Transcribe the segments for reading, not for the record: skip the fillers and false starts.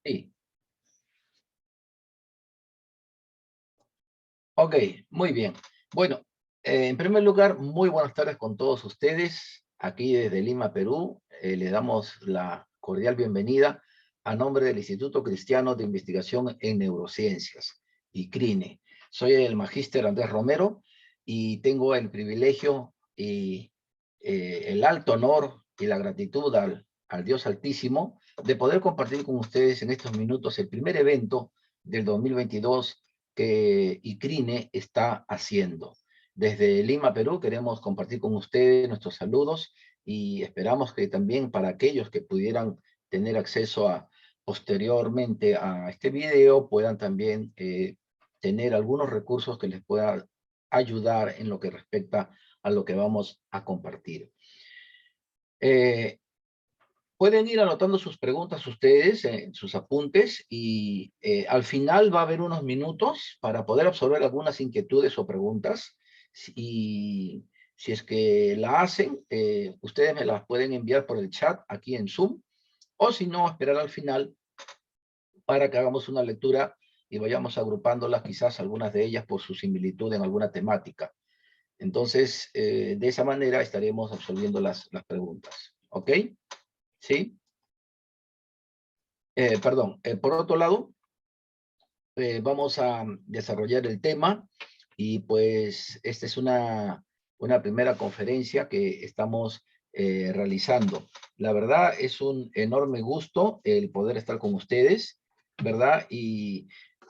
Sí. Ok, muy bien. Bueno, en primer lugar, muy buenas tardes con todos ustedes. Aquí desde Lima, Perú, le damos la cordial bienvenida a nombre del Instituto Cristiano de Investigación en Neurociencias, ICRINE. Soy el magíster Andrés Romero y tengo el privilegio y el alto honor y la gratitud al Dios Altísimo de poder compartir con ustedes en estos minutos el primer evento del 2022 que ICRINE está haciendo. Desde Lima, Perú, queremos compartir con ustedes nuestros saludos y esperamos que también para aquellos que pudieran tener acceso posteriormente a este video puedan también tener algunos recursos que les puedan ayudar en lo que respecta a lo que vamos a compartir. Pueden ir anotando sus preguntas ustedes en sus apuntes y al final va a haber unos minutos para poder absorber algunas inquietudes o preguntas. Y si es que la hacen, ustedes me las pueden enviar por el chat aquí en Zoom, o si no, esperar al final para que hagamos una lectura y vayamos agrupándolas, quizás algunas de ellas por su similitud en alguna temática. Entonces, de esa manera estaremos absorbiendo las preguntas. ¿Ok? ¿Sí? Perdón, por otro lado, vamos a desarrollar el tema y pues esta es una primera conferencia que estamos realizando. La verdad es un enorme gusto el poder estar con ustedes, ¿verdad? Y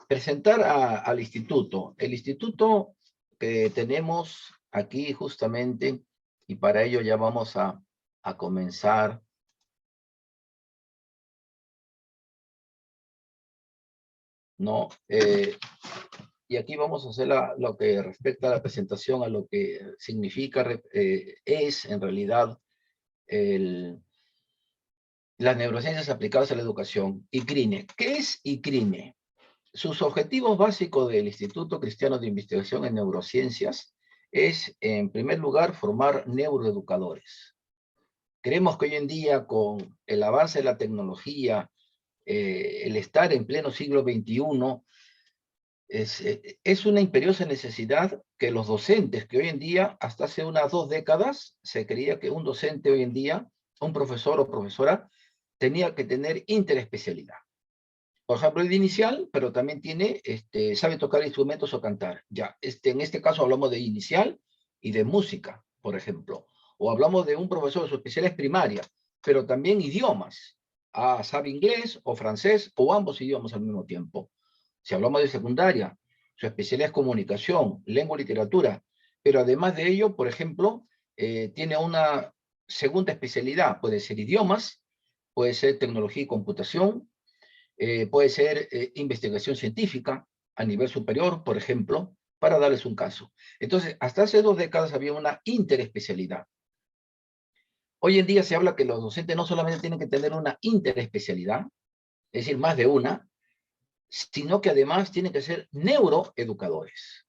presentar al instituto. El instituto que tenemos aquí justamente, y para ello ya vamos a comenzar. ¿No? Y aquí vamos a hacer lo que respecta a la presentación, a lo que significa, es en realidad las neurociencias aplicadas a la educación. ICRINE. ¿Qué es ICRINE? Sus objetivos básicos del Instituto Cristiano de Investigación en Neurociencias es, en primer lugar, formar neuroeducadores. Creemos que hoy en día, con el avance de la tecnología, el estar en pleno siglo XXI, es una imperiosa necesidad que los docentes, que hoy en día, hasta hace unas 2 décadas, se creía que un docente hoy en día, un profesor o profesora, tenía que tener interespecialidad. Por ejemplo, el de inicial, pero también sabe tocar instrumentos o cantar. Ya, en este caso hablamos de inicial y de música, por ejemplo. O hablamos de un profesor de su especialidad primaria, pero también idiomas. Sabe inglés o francés o ambos idiomas al mismo tiempo. Si hablamos de secundaria, su especialidad es comunicación, lengua y literatura, pero además de ello, por ejemplo, tiene una segunda especialidad, puede ser idiomas, puede ser tecnología y computación, puede ser investigación científica a nivel superior, por ejemplo, para darles un caso. Entonces, hasta hace 2 décadas había una interespecialidad. Hoy en día se habla que los docentes no solamente tienen que tener una interespecialidad, es decir, más de una, sino que además tienen que ser neuroeducadores.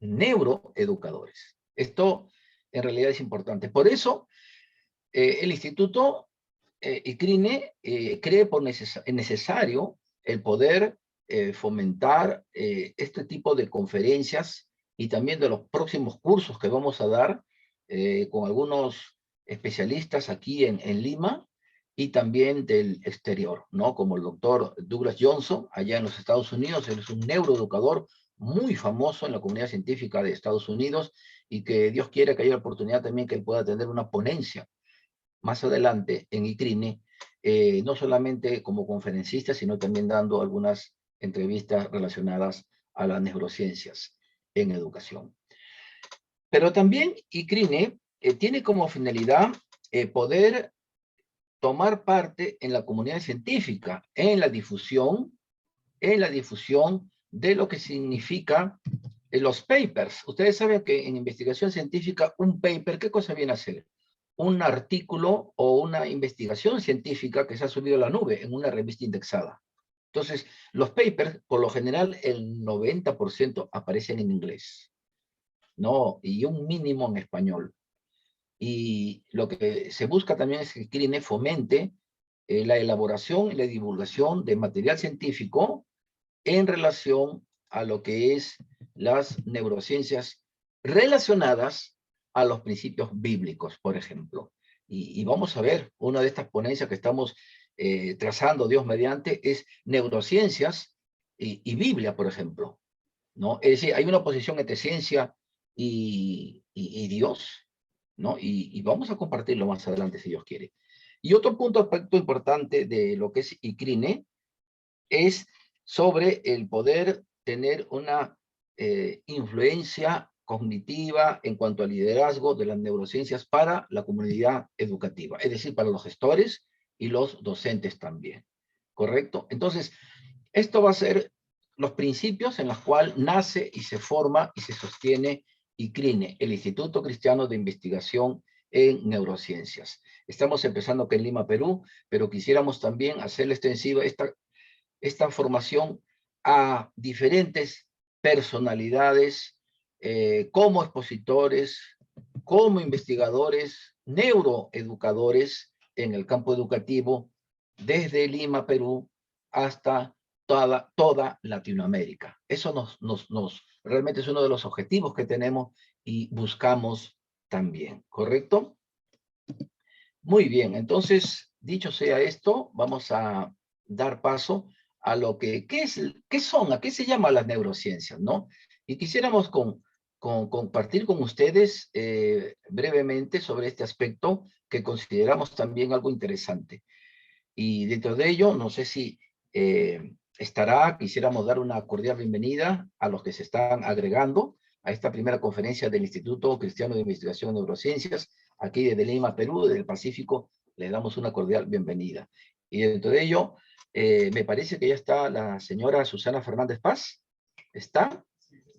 Neuroeducadores. Esto en realidad es importante. Por eso, el Instituto ICRINE cree necesario el poder fomentar este tipo de conferencias y también de los próximos cursos que vamos a dar con algunos especialistas aquí en Lima y también del exterior, ¿no? Como el doctor Douglas Johnson, allá en los Estados Unidos. Él es un neuroeducador muy famoso en la comunidad científica de Estados Unidos y que Dios quiere que haya la oportunidad también que él pueda tener una ponencia más adelante en ICRINE, no solamente como conferencista, sino también dando algunas entrevistas relacionadas a las neurociencias en educación. Pero también ICRINE tiene como finalidad poder tomar parte en la comunidad científica, en la difusión de lo que significa los papers. Ustedes saben que en investigación científica, un paper, ¿qué cosa viene a ser? Un artículo o una investigación científica que se ha subido a la nube en una revista indexada. Entonces, los papers, por lo general, el 90% aparecen en inglés, ¿no? Y un mínimo en español. Y lo que se busca también es que CRINE fomente la elaboración y la divulgación de material científico en relación a lo que es las neurociencias relacionadas a los principios bíblicos, por ejemplo. Y vamos a ver, una de estas ponencias que estamos trazando, Dios mediante, es neurociencias y Biblia, por ejemplo, ¿no? Es decir, hay una oposición entre ciencia y Dios, ¿no? Y vamos a compartirlo más adelante, si Dios quiere. Y otro aspecto importante de lo que es ICRINE es sobre el poder tener una influencia cognitiva en cuanto al liderazgo de las neurociencias para la comunidad educativa, es decir, para los gestores y los docentes también, ¿correcto? Entonces, esto va a ser los principios en los cuales nace y se forma y se sostiene ICRINE, el Instituto Cristiano de Investigación en Neurociencias. Estamos empezando aquí en Lima, Perú, pero quisiéramos también hacerle extensiva esta formación a diferentes personalidades como expositores, como investigadores, neuroeducadores en el campo educativo, desde Lima, Perú, hasta toda Latinoamérica. Eso realmente es uno de los objetivos que tenemos y buscamos también, ¿correcto? Muy bien, entonces, dicho sea esto, vamos a dar paso a lo que, ¿qué son? ¿A qué se llaman las neurociencias, no? Y quisiéramos compartir con ustedes brevemente sobre este aspecto que consideramos también algo interesante. Y dentro de ello, no sé si quisiéramos dar una cordial bienvenida a los que se están agregando a esta primera conferencia del Instituto Cristiano de Investigación en Neurociencias, aquí desde Lima, Perú, desde el Pacífico, le damos una cordial bienvenida. Y dentro de ello, me parece que ya está la señora Susana Fernández Paz. ¿Está?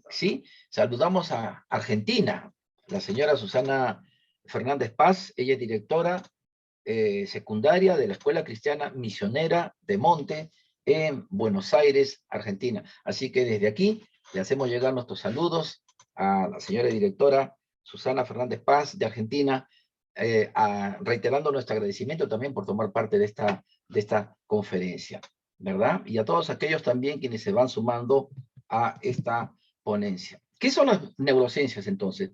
Sí. Saludamos a Argentina, la señora Susana Fernández Paz, ella es directora secundaria de la Escuela Cristiana Misionera de Monte en Buenos Aires, Argentina. Así que desde aquí le hacemos llegar nuestros saludos a la señora directora Susana Fernández Paz de Argentina, reiterando nuestro agradecimiento también por tomar parte de esta conferencia, ¿verdad? Y a todos aquellos también quienes se van sumando a esta ponencia. ¿Qué son las neurociencias entonces?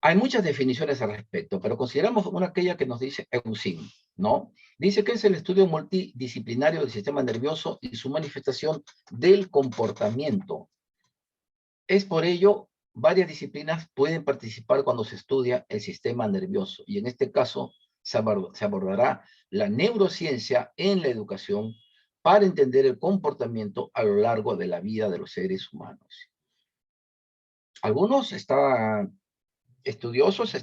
Hay muchas definiciones al respecto, pero consideramos una aquella que nos dice Eusin, ¿no? Dice que es el estudio multidisciplinario del sistema nervioso y su manifestación del comportamiento. Es por ello, varias disciplinas pueden participar cuando se estudia el sistema nervioso, y en este caso se abordará la neurociencia en la educación para entender el comportamiento a lo largo de la vida de los seres humanos. Algunos estudiosos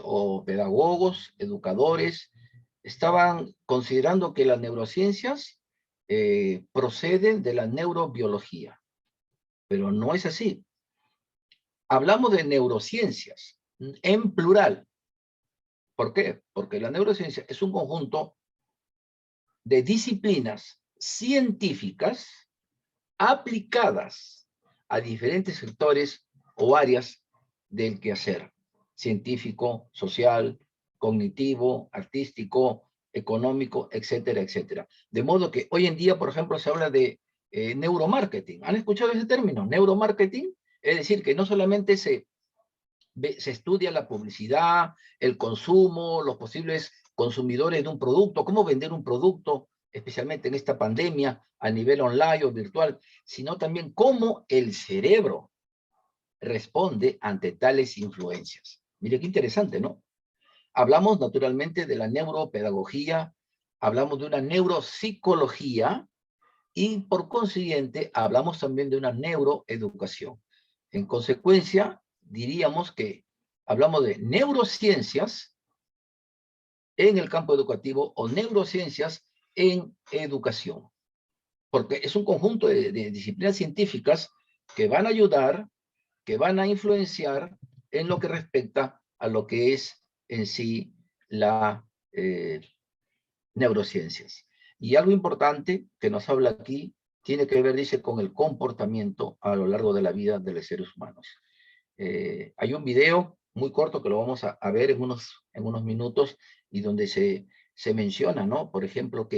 o pedagogos, educadores, estaban considerando que las neurociencias proceden de la neurobiología, pero no es así. Hablamos de neurociencias en plural. ¿Por qué? Porque la neurociencia es un conjunto de disciplinas científicas aplicadas a diferentes sectores o áreas del quehacer científico, social, cognitivo, artístico, económico, etcétera, etcétera. De modo que hoy en día, por ejemplo, se habla de neuromarketing. ¿Han escuchado ese término? Neuromarketing, es decir, que no solamente se estudia la publicidad, el consumo, los posibles consumidores de un producto, cómo vender un producto, especialmente en esta pandemia, a nivel online o virtual, sino también cómo el cerebro responde ante tales influencias. Mire qué interesante, ¿no? Hablamos naturalmente de la neuropedagogía, hablamos de una neuropsicología y por consiguiente hablamos también de una neuroeducación. En consecuencia, diríamos que hablamos de neurociencias en el campo educativo o neurociencias en educación, porque es un conjunto de disciplinas científicas que van a ayudar, que van a influenciar en lo que respecta a lo que es en sí la neurociencias. Y algo importante que nos habla aquí tiene que ver, dice, con el comportamiento a lo largo de la vida de los seres humanos. Hay un video muy corto que lo vamos a ver en unos minutos y donde se se menciona, ¿no? Por ejemplo,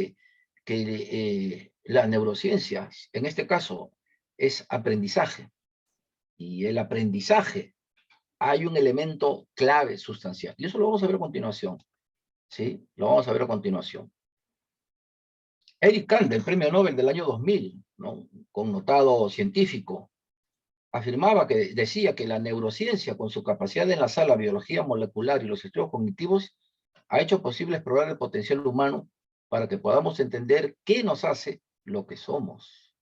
las neurociencias, en este caso, es aprendizaje. Y el aprendizaje, hay un elemento clave sustancial. Y eso lo vamos a ver a continuación, ¿sí? Lo vamos a ver a continuación. Eric Kandel, premio Nobel del año 2000, ¿no? Connotado científico, afirmaba que decía que la neurociencia, con su capacidad de enlazar la biología molecular y los estudios cognitivos, ha hecho posible explorar el potencial humano para que podamos entender qué nos hace lo que somos.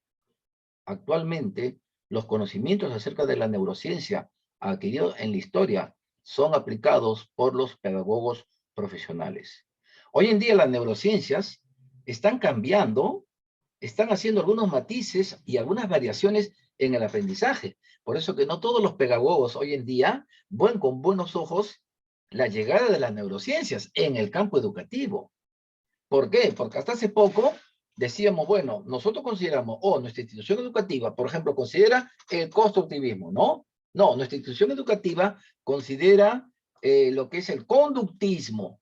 Actualmente, los conocimientos acerca de la neurociencia adquiridos en la historia son aplicados por los pedagogos profesionales. Hoy en día las neurociencias están cambiando, están haciendo algunos matices y algunas variaciones en el aprendizaje. Por eso que no todos los pedagogos hoy en día ven con buenos ojos la llegada de las neurociencias en el campo educativo. ¿Por qué? Porque hasta hace poco decíamos, bueno, nosotros consideramos, nuestra institución educativa, por ejemplo, considera el constructivismo, ¿no? No, nuestra institución educativa considera lo que es el conductismo,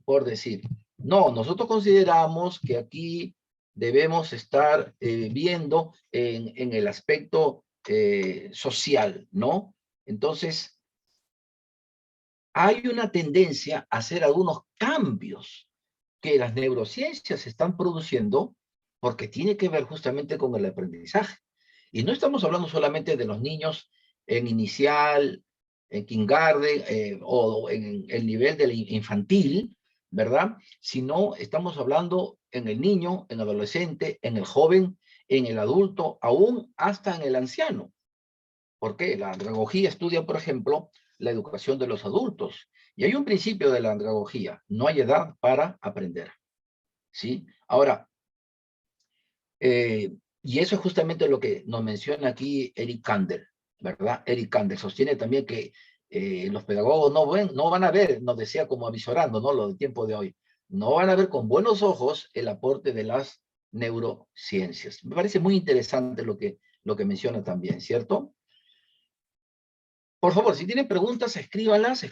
por decir. No, nosotros consideramos que aquí debemos estar viendo en el aspecto social, ¿no? Entonces, hay una tendencia a hacer algunos cambios que las neurociencias están produciendo porque tiene que ver justamente con el aprendizaje. Y no estamos hablando solamente de los niños en inicial, en kindergarten o en el nivel del infantil, ¿verdad? Sino estamos hablando en el niño, en el adolescente, en el joven, en el adulto, aún hasta en el anciano. ¿Por qué? La andragogía estudia, por ejemplo, la educación de los adultos. Y hay un principio de la andragogía: no hay edad para aprender. ¿Sí? Ahora, y eso es justamente lo que nos menciona aquí Eric Kandel, ¿verdad? Eric Kandel sostiene también que los pedagogos no van a ver, nos decía como avisorando, ¿no? Lo del tiempo de hoy, no van a ver con buenos ojos el aporte de las neurociencias. Me parece muy interesante lo que menciona también, ¿cierto? Por favor, si tienen preguntas, escríbanlas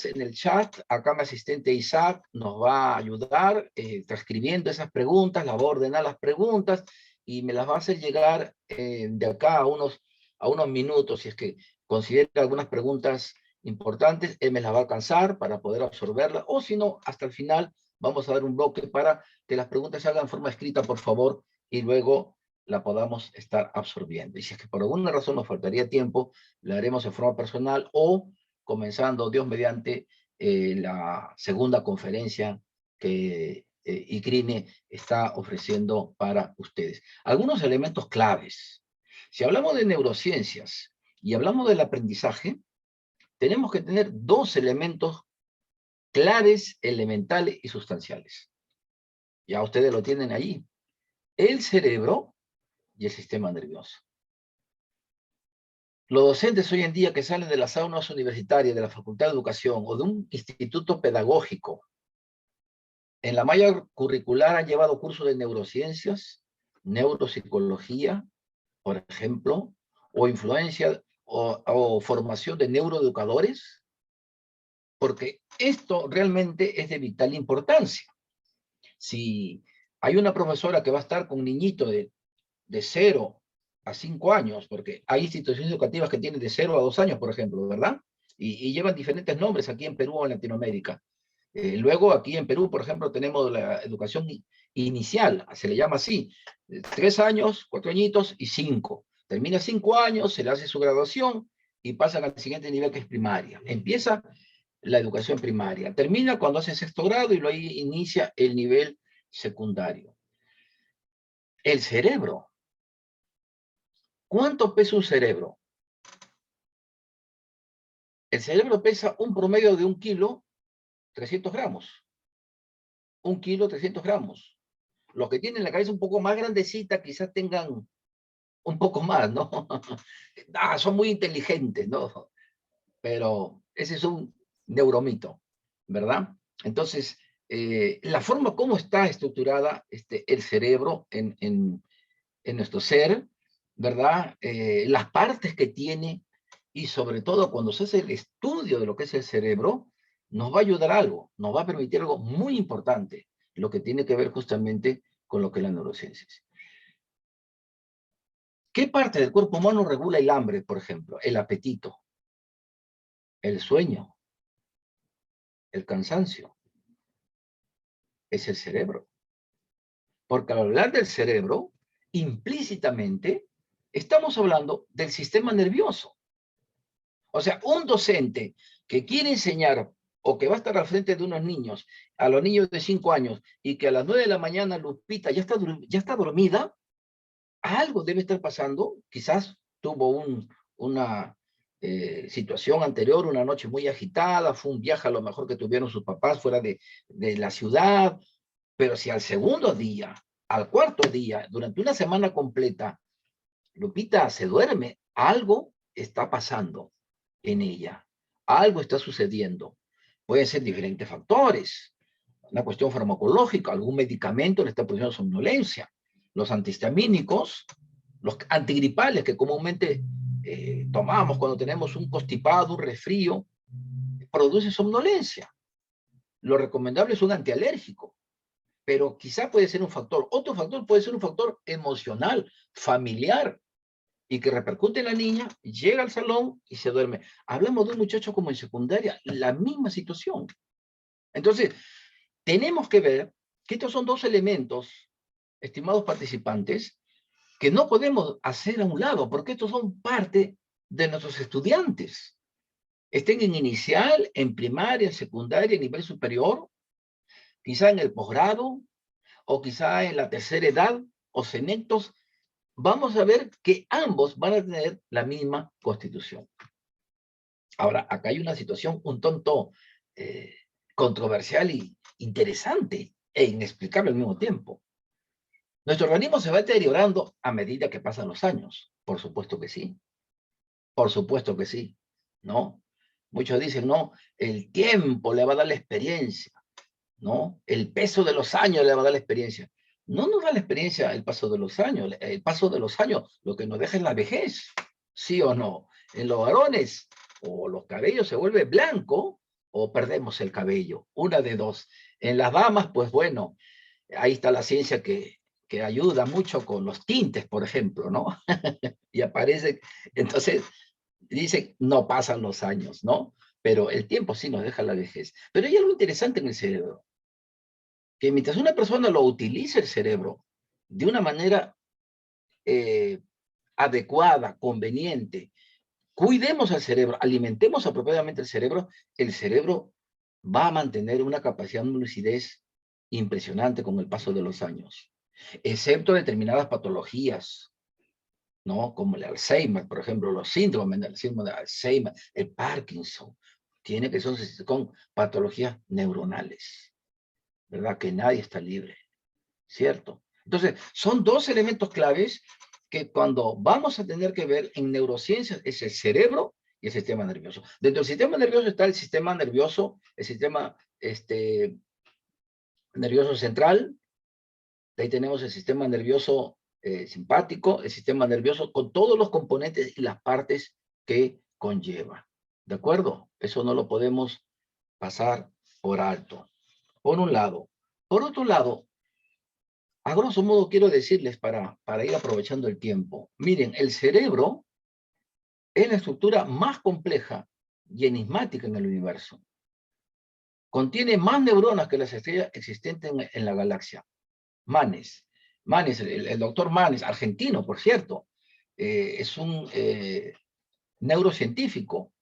en el chat. Acá mi asistente Isaac nos va a ayudar transcribiendo esas preguntas, la va a ordenar las preguntas y me las va a hacer llegar de acá a unos minutos. Si es que considera algunas preguntas importantes, él me las va a alcanzar para poder absorberlas. O si no, hasta el final vamos a dar un bloque para que las preguntas se hagan en forma escrita, por favor, y luego la podamos estar absorbiendo. Y si es que por alguna razón nos faltaría tiempo, la haremos en forma personal o comenzando, Dios mediante, la segunda conferencia que ICRINE está ofreciendo para ustedes. Algunos elementos claves. Si hablamos de neurociencias y hablamos del aprendizaje, tenemos que tener dos elementos claves, elementales y sustanciales. Ya ustedes lo tienen ahí: el cerebro y el sistema nervioso. Los docentes hoy en día que salen de las aulas universitarias, de la Facultad de Educación o de un instituto pedagógico, en la malla curricular han llevado cursos de neurociencias, neuropsicología, por ejemplo, o influencia o formación de neuroeducadores, porque esto realmente es de vital importancia. Si hay una profesora que va a estar con un niñito de 0 a 5 años, porque hay instituciones educativas que tienen de 0 a 2 años, por ejemplo, ¿verdad? Y llevan diferentes nombres aquí en Perú o en Latinoamérica. Luego aquí en Perú, por ejemplo, tenemos la educación inicial, se le llama así: 3 años, 4 añitos y 5. Termina 5 años, se le hace su graduación y pasan al siguiente nivel, que es primaria. Empieza la educación primaria, termina cuando hace sexto grado y luego inicia el nivel secundario. El cerebro. ¿Cuánto pesa un cerebro? El cerebro pesa un promedio de 1 kilo, 300 gramos. 1 kilo, 300 gramos. Los que tienen la cabeza un poco más grandecita quizás tengan un poco más, ¿no? Son muy inteligentes, ¿no? Pero ese es un neuromito, ¿verdad? Entonces, la forma como está estructurada el cerebro en nuestro ser, ¿verdad? Las partes que tiene, y sobre todo cuando se hace el estudio de lo que es el cerebro, nos va a ayudar algo, nos va a permitir algo muy importante. lo que tiene que ver justamente con lo que es la neurociencia. ¿Qué parte del cuerpo humano regula el hambre, por ejemplo? El apetito, el sueño, el cansancio. Es el cerebro. Porque al hablar del cerebro, implícitamente, estamos hablando del sistema nervioso. O sea, un docente que quiere enseñar o que va a estar al frente de unos niños, a los niños de 5 años, y que a las 9 de la mañana Lupita ya está dormida, algo debe estar pasando. Quizás tuvo una situación anterior, una noche muy agitada, fue un viaje a lo mejor que tuvieron sus papás fuera de la ciudad, pero si al segundo día, al cuarto día, durante una semana completa, Lupita se duerme, algo está pasando en ella, algo está sucediendo. Pueden ser diferentes factores, una cuestión farmacológica, algún medicamento le está produciendo somnolencia. Los antihistamínicos, los antigripales que comúnmente tomamos cuando tenemos un constipado, un resfrío, producen somnolencia. Lo recomendable es un antialérgico, pero quizá puede ser un factor. Otro factor puede ser un factor emocional, familiar, y que repercute en la niña, llega al salón y se duerme. Hablamos de un muchacho como en secundaria, la misma situación. Entonces, tenemos que ver que estos son dos elementos, estimados participantes, que no podemos hacer a un lado, porque estos son parte de nuestros estudiantes. Estén en inicial, en primaria, en secundaria, en nivel superior, quizá en el posgrado, o quizá en la tercera edad, o senectos, vamos a ver que ambos van a tener la misma constitución. Ahora, acá hay una situación un tanto controversial y interesante e inexplicable al mismo tiempo. Nuestro organismo se va deteriorando a medida que pasan los años. Por supuesto que sí. Por supuesto que sí. ¿No? Muchos dicen, no, el tiempo le va a dar la experiencia. ¿No? El peso de los años le va a dar la experiencia. No nos da la experiencia el paso de los años. El paso de los años lo que nos deja es la vejez. ¿Sí o no? En los varones, o los cabellos se vuelve blanco, o perdemos el cabello. Una de dos. En las damas, pues bueno, ahí está la ciencia que ayuda mucho con los tintes, por ejemplo, ¿no? Y aparece, entonces, dice, no pasan los años, ¿no? Pero el tiempo sí nos deja la vejez. Pero hay algo interesante en el cerebro, que mientras una persona lo utilice el cerebro de una manera adecuada, conveniente, cuidemos al cerebro, alimentemos apropiadamente el cerebro va a mantener una capacidad de lucidez impresionante con el paso de los años, excepto determinadas patologías, ¿no? Como el Alzheimer, por ejemplo, los síndromes del síndrome de Alzheimer, el Parkinson, tiene que ser con patologías neuronales, ¿verdad? Que nadie está libre, ¿cierto? Entonces, son dos elementos claves que cuando vamos a tener que ver en neurociencias es el cerebro y el sistema nervioso. Dentro del sistema nervioso está el sistema nervioso, el sistema nervioso central, de ahí tenemos el sistema nervioso simpático, el sistema nervioso con todos los componentes y las partes que conlleva. ¿De acuerdo? Eso no lo podemos pasar por alto. Por un lado. Por otro lado, a grosso modo quiero decirles para ir aprovechando el tiempo. Miren, el cerebro es la estructura más compleja y enigmática en el universo. Contiene más neuronas que las estrellas existentes en la galaxia. Manes, el doctor Manes, argentino, por cierto, es un neurocientífico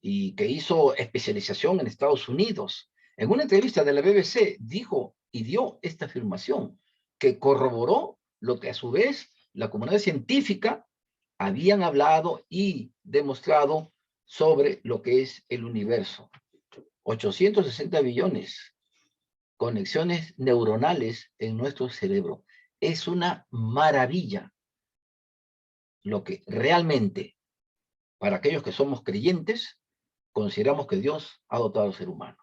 y que hizo especialización en Estados Unidos. En una entrevista de la BBC dijo y dio esta afirmación que corroboró lo que a su vez la comunidad científica habían hablado y demostrado sobre lo que es el universo. 860 billones conexiones neuronales en nuestro cerebro. Es una maravilla lo que realmente, para aquellos que somos creyentes, consideramos que Dios ha dotado al ser humano.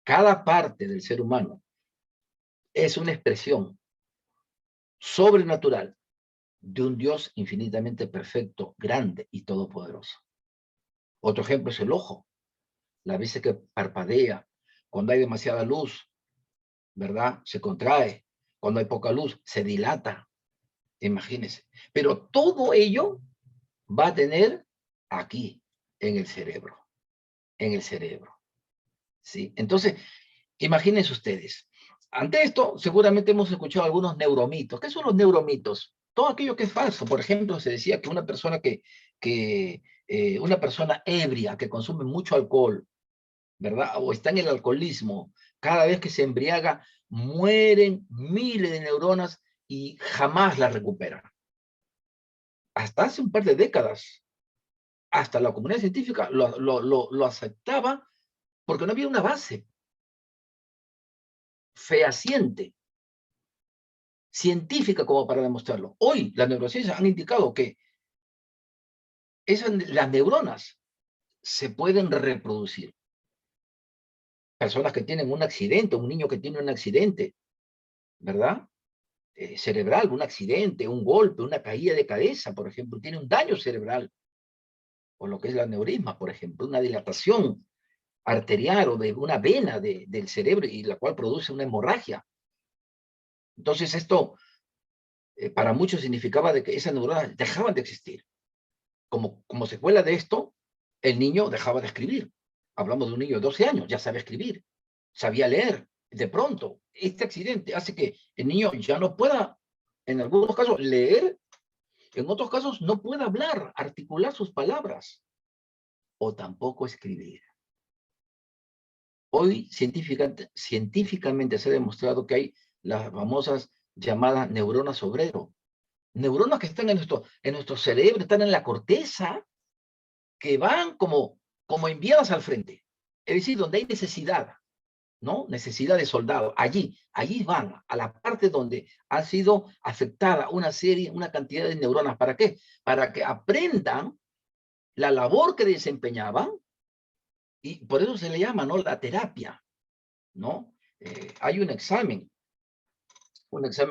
Cada parte del ser humano es una expresión sobrenatural de un Dios infinitamente perfecto, grande y todopoderoso. Otro ejemplo es el ojo. Las veces que parpadea, cuando hay demasiada luz, ¿verdad? Se contrae. Cuando hay poca luz, se dilata. Imagínense. Pero todo ello va a tener aquí, en el cerebro. En el cerebro. ¿Sí? Entonces, imagínense ustedes. Ante esto, seguramente hemos escuchado algunos neuromitos. ¿Qué son los neuromitos? Todo aquello que es falso. Por ejemplo, se decía que una persona una persona ebria que consume mucho alcohol, ¿verdad? O está en el alcoholismo, cada vez que se embriaga, mueren miles de neuronas y jamás las recuperan. Hasta hace un par de décadas, hasta la comunidad científica lo aceptaba porque no había una base fehaciente, científica como para demostrarlo. Hoy las neurociencias han indicado que las neuronas se pueden reproducir. Personas que tienen un accidente, un niño que tiene un accidente, ¿verdad? Cerebral, un accidente, un golpe, una caída de cabeza, por ejemplo, tiene un daño cerebral, o lo que es la aneurisma, por ejemplo, una dilatación arterial o de una vena del cerebro y la cual produce una hemorragia. Entonces esto para muchos significaba de que esas neuronas dejaban de existir. Como secuela de esto, el niño dejaba de escribir. Hablamos de un niño de 12 años, ya sabe escribir, sabía leer. De pronto, este accidente hace que el niño ya no pueda, en algunos casos, leer. En otros casos no puede hablar, articular sus palabras o tampoco escribir. Hoy científicamente se ha demostrado que hay las famosas llamadas neuronas obrero. Neuronas que están en nuestro cerebro, están en la corteza, que van como enviadas al frente. Es decir, donde hay necesidad, ¿no? Necesidad de soldado. Allí van a la parte donde ha sido afectada una cantidad de neuronas. ¿Para qué? Para que aprendan la labor que desempeñaban, y por eso se le llama, ¿no? La terapia, ¿no? Hay un examen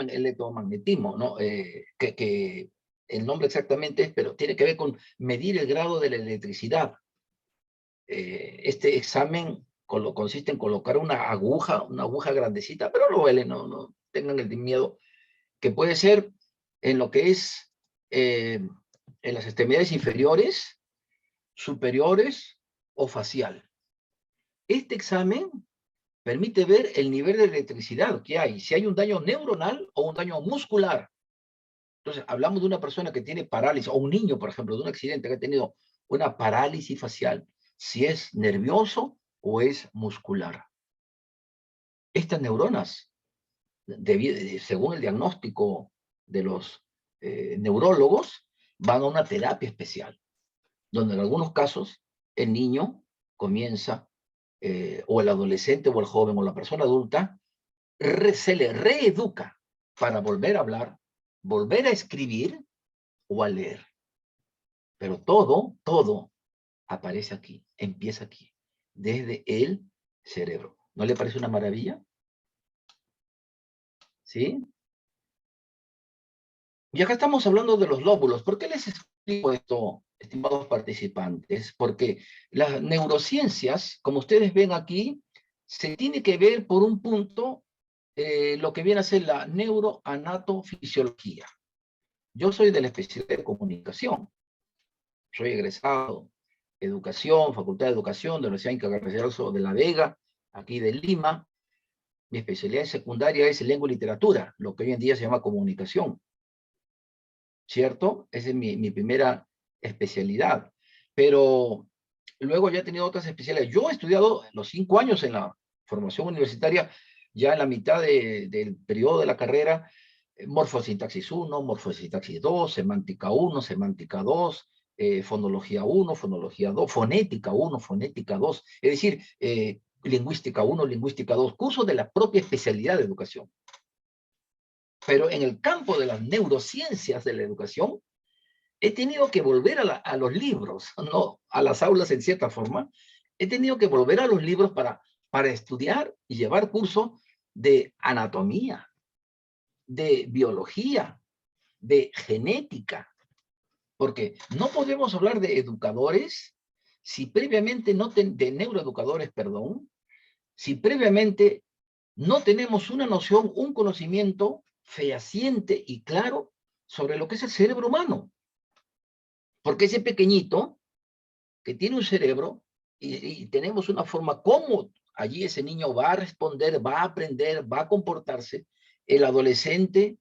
electromagnetismo, ¿no? Que el nombre exactamente es, pero tiene que ver con medir el grado de la electricidad. Este examen consiste en colocar una aguja grandecita, pero no duele, no tengan el miedo, que puede ser en lo que es en las extremidades inferiores, superiores o facial. Este examen permite ver el nivel de electricidad que hay, si hay un daño neuronal o un daño muscular. Entonces, hablamos de una persona que tiene parálisis, o un niño, por ejemplo, de un accidente que ha tenido una parálisis facial, si es nervioso o es muscular. Estas neuronas, según el diagnóstico de los neurólogos, van a una terapia especial, donde en algunos casos el niño comienza, o el adolescente o el joven o la persona adulta, se le reeduca para volver a hablar, volver a escribir o a leer. Pero todo aparece aquí, empieza aquí, desde el cerebro. ¿No le parece una maravilla? ¿Sí? Y acá estamos hablando de los lóbulos. ¿Por qué les explico esto, estimados participantes? Porque las neurociencias, como ustedes ven aquí, se tiene que ver por un punto lo que viene a ser la neuroanatofisiología. Yo soy de la especialidad de comunicación. Soy egresado de Educación, Facultad de Educación de la Universidad Inca Garcilaso de la Vega, aquí de Lima. Mi especialidad en secundaria es lengua y literatura, lo que hoy en día se llama comunicación, ¿cierto? Esa es mi primera especialidad. Pero luego ya he tenido otras especialidades. Yo he estudiado los 5 años en la formación universitaria, ya en la mitad del periodo de la carrera, morfosintaxis 1, morfosintaxis 2, semántica 1, semántica 2, fonología 1, fonología 2, fonética 1, fonética 2, es decir, lingüística 1, lingüística 2, cursos de la propia especialidad de educación. Pero en el campo de las neurociencias de la educación, he tenido que volver a los libros, no a las aulas en cierta forma. He tenido que volver a los libros para estudiar y llevar cursos de anatomía, de biología, de genética, porque no podemos hablar de educadores si previamente de neuroeducadores, perdón, si previamente no tenemos una noción, un conocimiento fehaciente y claro sobre lo que es el cerebro humano. Porque ese pequeñito que tiene un cerebro y tenemos una forma como allí ese niño va a responder, va a aprender, va a comportarse, el adolescente,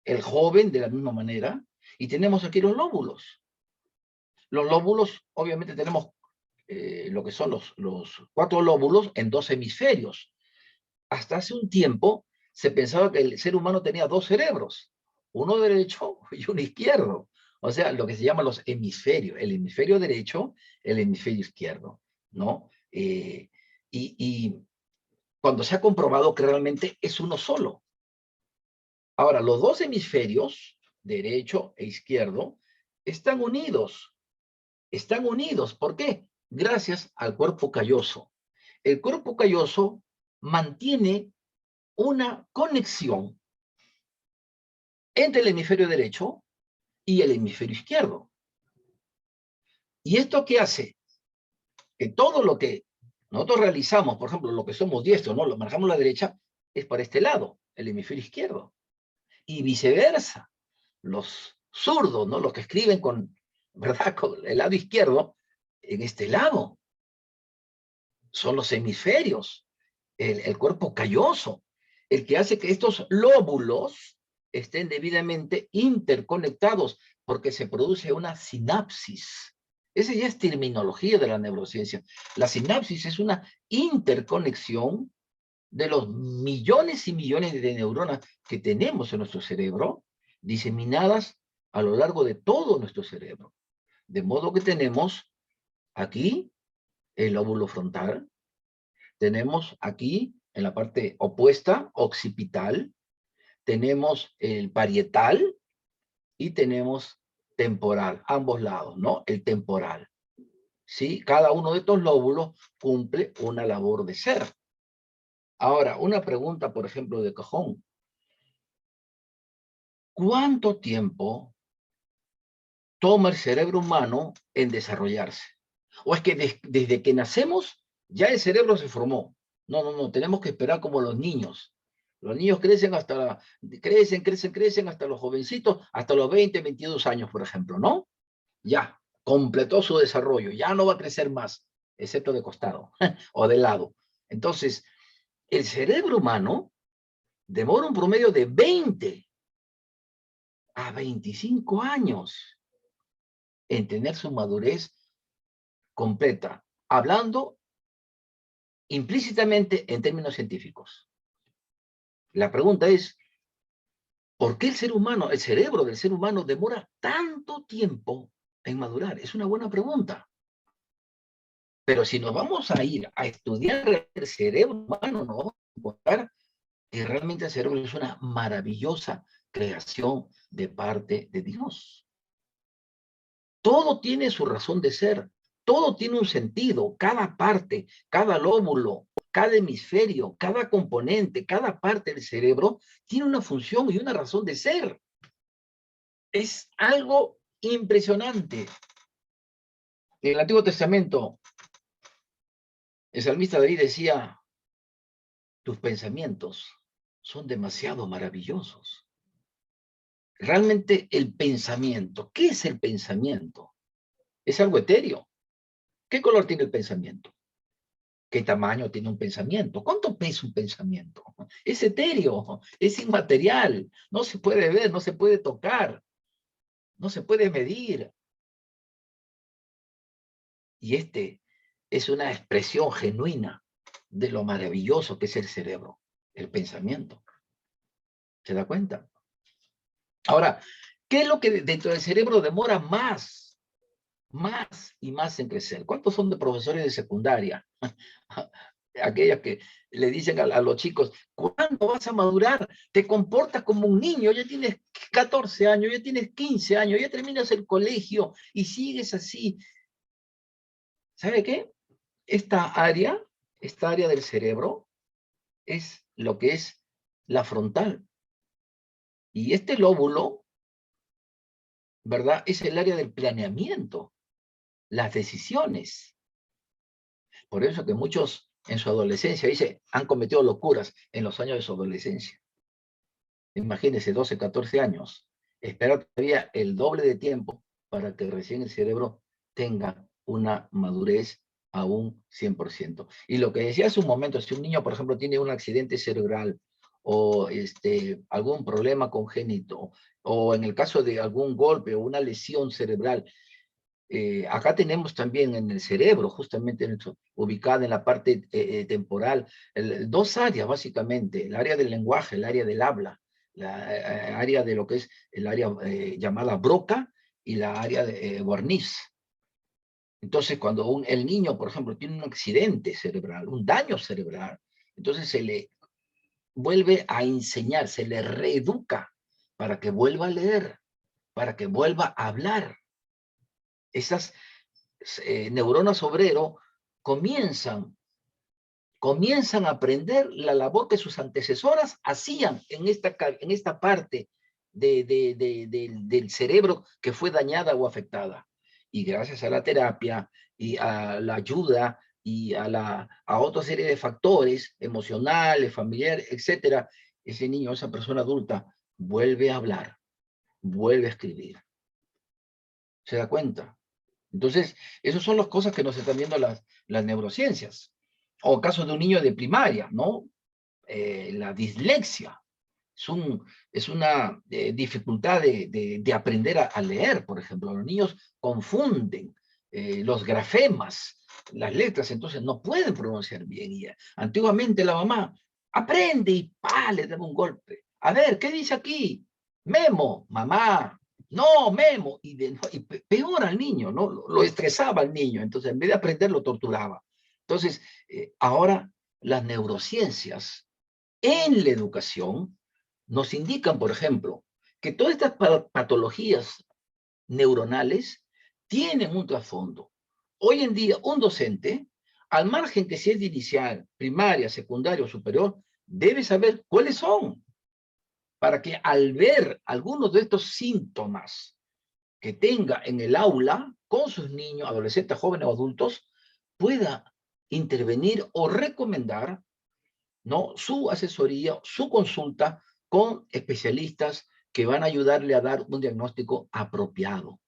el joven de la misma manera, y tenemos aquí los lóbulos. Los lóbulos, obviamente tenemos lo que son los 4 lóbulos en 2 hemisferios. Hasta hace un tiempo se pensaba que el ser humano tenía 2 cerebros, uno derecho y uno izquierdo. O sea, lo que se llama los hemisferios, el hemisferio derecho, el hemisferio izquierdo, ¿no? Y cuando se ha comprobado que realmente es uno solo. Ahora, los 2 hemisferios, derecho e izquierdo, están unidos. Están unidos. ¿Por qué? Gracias al cuerpo calloso. El cuerpo calloso mantiene una conexión entre el hemisferio derecho y el hemisferio izquierdo. ¿Y esto qué hace? Que todo lo que nosotros realizamos, por ejemplo, lo que somos diestros, ¿no? Lo manejamos a la derecha, es para este lado, el hemisferio izquierdo. Y viceversa. Los zurdos, ¿no? Los que escriben con, ¿verdad? Con el lado izquierdo, en este lado. Son los hemisferios, el cuerpo calloso, el que hace que estos lóbulos estén debidamente interconectados, porque se produce una sinapsis. Esa ya es terminología de la neurociencia. La sinapsis es una interconexión de los millones y millones de neuronas que tenemos en nuestro cerebro, diseminadas a lo largo de todo nuestro cerebro. De modo que tenemos aquí el lóbulo frontal, tenemos aquí, en la parte opuesta, occipital, tenemos el parietal y tenemos temporal, ambos lados, ¿no? El temporal. ¿Sí? Cada uno de estos lóbulos cumple una labor de ser. Ahora, una pregunta, por ejemplo, de cajón. ¿Cuánto tiempo toma el cerebro humano en desarrollarse? ¿O es que desde que nacemos ya el cerebro se formó? No, no, no, tenemos que esperar como los niños. Los niños crecen crecen hasta los jovencitos, hasta los 20, 22 años, por ejemplo, ¿no? Ya, completó su desarrollo, ya no va a crecer más, excepto de costado o de lado. Entonces, el cerebro humano demora un promedio de 20 a 25 años en tener su madurez completa, hablando implícitamente en términos científicos. La pregunta es, ¿por qué el ser humano, el cerebro del ser humano demora tanto tiempo en madurar? Es una buena pregunta. Pero si nos vamos a ir a estudiar el cerebro humano, nos vamos a encontrar que realmente el cerebro es una maravillosa creación de parte de Dios. Todo tiene su razón de ser, todo tiene un sentido, cada parte, cada lóbulo, cada hemisferio, cada componente, cada parte del cerebro tiene una función y una razón de ser. Es algo impresionante. En el Antiguo Testamento, el salmista David decía, tus pensamientos son demasiado maravillosos. Realmente el pensamiento, ¿qué es el pensamiento? Es algo etéreo. ¿Qué color tiene el pensamiento? ¿Qué tamaño tiene un pensamiento? ¿Cuánto pesa un pensamiento? Es etéreo, es inmaterial, no se puede ver, no se puede tocar, no se puede medir. Y es una expresión genuina de lo maravilloso que es el cerebro, el pensamiento. ¿Se da cuenta? Ahora, ¿qué es lo que dentro del cerebro demora más y más en crecer? ¿Cuántos son de profesores de secundaria? Aquellas que le dicen a los chicos, ¿cuándo vas a madurar? Te comportas como un niño, ya tienes 14 años, ya tienes 15 años, ya terminas el colegio y sigues así. ¿Sabe qué? Esta área del cerebro es lo que es la frontal. Y este lóbulo, ¿verdad? Es el área del planeamiento, las decisiones. Por eso que muchos en su adolescencia, dice, han cometido locuras en los años de su adolescencia. Imagínense, 12, 14 años. Esperar todavía el doble de tiempo para que recién el cerebro tenga una madurez a un 100%. Y lo que decía hace un momento, si un niño, por ejemplo, tiene un accidente cerebral o algún problema congénito, o en el caso de algún golpe o una lesión cerebral, acá tenemos también en el cerebro, justamente ubicada en la parte temporal, dos áreas básicamente, el área del lenguaje, el área del habla, la área de lo que es el área llamada Broca y la área de Wernicke. Entonces, cuando el niño, por ejemplo, tiene un accidente cerebral, un daño cerebral, entonces se le vuelve a enseñar, se le reeduca para que vuelva a leer, para que vuelva a hablar. Esas neuronas obrero comienzan a aprender la labor que sus antecesoras hacían en esta parte del cerebro que fue dañada o afectada. Y gracias a la terapia y a la ayuda y a otra serie de factores emocionales, familiares, etcétera, ese niño, esa persona adulta, vuelve a hablar, vuelve a escribir. ¿Se da cuenta? Entonces, esas son las cosas que nos están viendo las neurociencias. O casos de un niño de primaria, ¿no? La dislexia es una dificultad de aprender a leer, por ejemplo. Los niños confunden los grafemas, las letras, entonces no pueden pronunciar bien. Y antiguamente la mamá aprende y le daba un golpe. A ver, ¿qué dice aquí? Memo, mamá, no, Memo, y peor al niño, ¿no? Lo estresaba al niño, entonces en vez de aprender lo torturaba. Entonces, ahora las neurociencias en la educación nos indican, por ejemplo, que todas estas patologías neuronales tienen un trasfondo. Hoy en día, un docente, al margen que si es de inicial, primaria, secundaria o superior, debe saber cuáles son, para que al ver algunos de estos síntomas que tenga en el aula con sus niños, adolescentes, jóvenes o adultos, pueda intervenir o recomendar, ¿no?, su asesoría, su consulta con especialistas que van a ayudarle a dar un diagnóstico apropiado.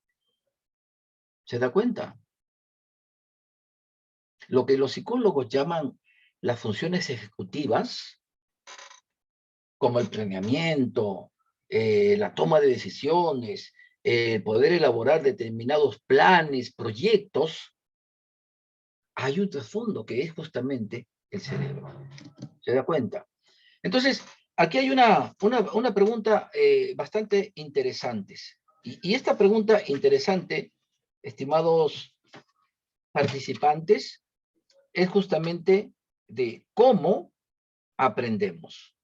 ¿Se da cuenta? Lo que los psicólogos llaman las funciones ejecutivas, como el planeamiento, la toma de decisiones, poder elaborar determinados planes, proyectos, hay un trasfondo que es justamente el cerebro. ¿Se da cuenta? Entonces, aquí hay una pregunta bastante interesante. Y esta pregunta interesante, estimados participantes, es justamente de cómo aprendemos.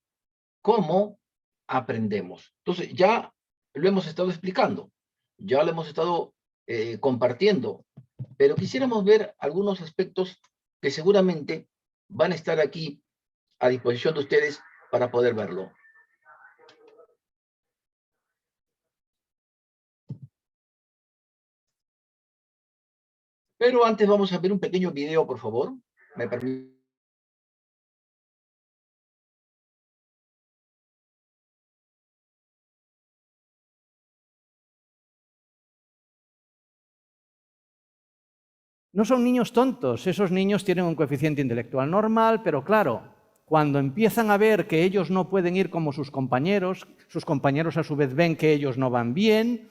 ¿Cómo aprendemos? Entonces, ya lo hemos estado explicando, ya lo hemos estado compartiendo, pero quisiéramos ver algunos aspectos que seguramente van a estar aquí a disposición de ustedes para poder verlo. Pero antes vamos a ver un pequeño video, por favor. ¿Me permite? No son niños tontos, esos niños tienen un coeficiente intelectual normal, pero claro, cuando empiezan a ver que ellos no pueden ir como sus compañeros a su vez ven que ellos no van bien,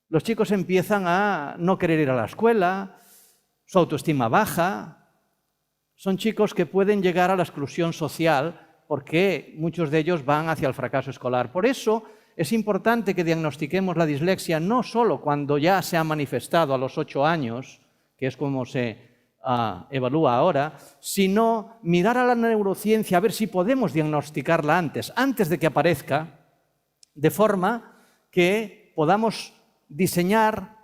los chicos empiezan a no querer ir a la escuela, su autoestima baja, son chicos que pueden llegar a la exclusión social porque muchos de ellos van hacia el fracaso escolar. Por eso es importante que diagnostiquemos la dislexia no solo cuando ya se ha manifestado a los 8 años, que es como se evalúa ahora, sino mirar a la neurociencia a ver si podemos diagnosticarla antes de que aparezca, de forma que podamos diseñar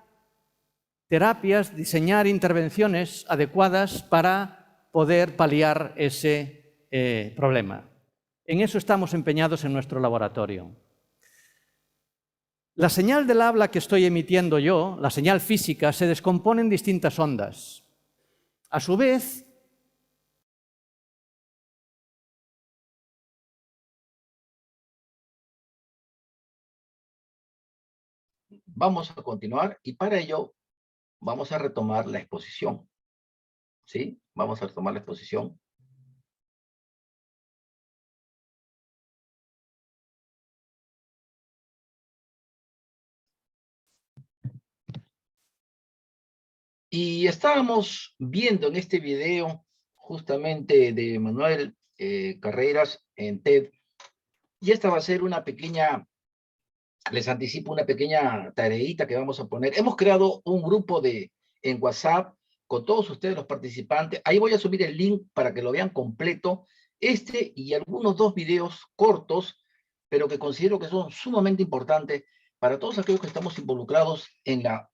terapias, diseñar intervenciones adecuadas para poder paliar ese problema. En eso estamos empeñados en nuestro laboratorio. La señal del habla que estoy emitiendo yo, la señal física, se descompone en distintas ondas. A su vez, vamos a continuar y para ello vamos a retomar la exposición, ¿sí? Vamos a retomar la exposición. Y estábamos viendo en este video justamente de Manuel Carreras en TED, y esta va a ser una pequeña, les anticipo una pequeña tareita que vamos a poner. Hemos creado un grupo en WhatsApp con todos ustedes los participantes. Ahí voy a subir el link para que lo vean completo. Este y algunos 2 videos cortos, pero que considero que son sumamente importantes para todos aquellos que estamos involucrados en la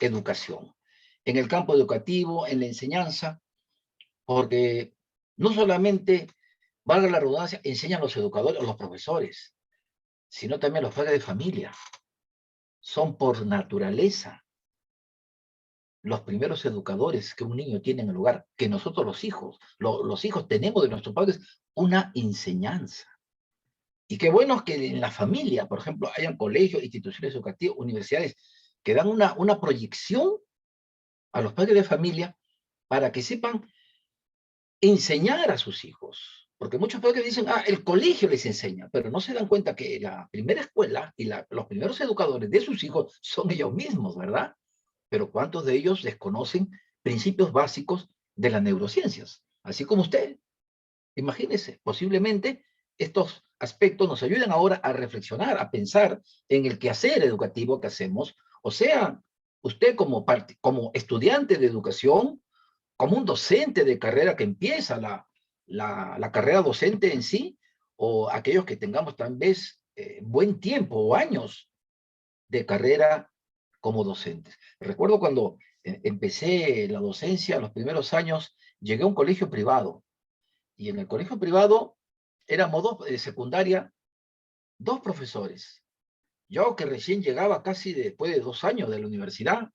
educación, en el campo educativo, en la enseñanza, porque no solamente, valga la redundancia, enseñan los educadores o los profesores, sino también los padres de familia. Son por naturaleza los primeros educadores que un niño tiene en el hogar, que nosotros los hijos tenemos de nuestros padres una enseñanza. Y qué bueno que en la familia, por ejemplo, hayan colegios, instituciones educativas, universidades, que dan una proyección a los padres de familia para que sepan enseñar a sus hijos. Porque muchos padres dicen, el colegio les enseña, pero no se dan cuenta que la primera escuela y los primeros educadores de sus hijos son ellos mismos, ¿verdad? Pero ¿cuántos de ellos desconocen principios básicos de las neurociencias? Así como usted. Imagínese, posiblemente estos aspectos nos ayuden ahora a reflexionar, a pensar en el quehacer educativo que hacemos. O sea, usted como estudiante de educación, como un docente de carrera que empieza la carrera docente en sí, o aquellos que tengamos tal vez buen tiempo o años de carrera como docentes. Recuerdo cuando empecé la docencia, los primeros años, llegué a un colegio privado, y en el colegio privado éramos de secundaria, 2 profesores. Yo que recién llegaba casi después de 2 años de la universidad,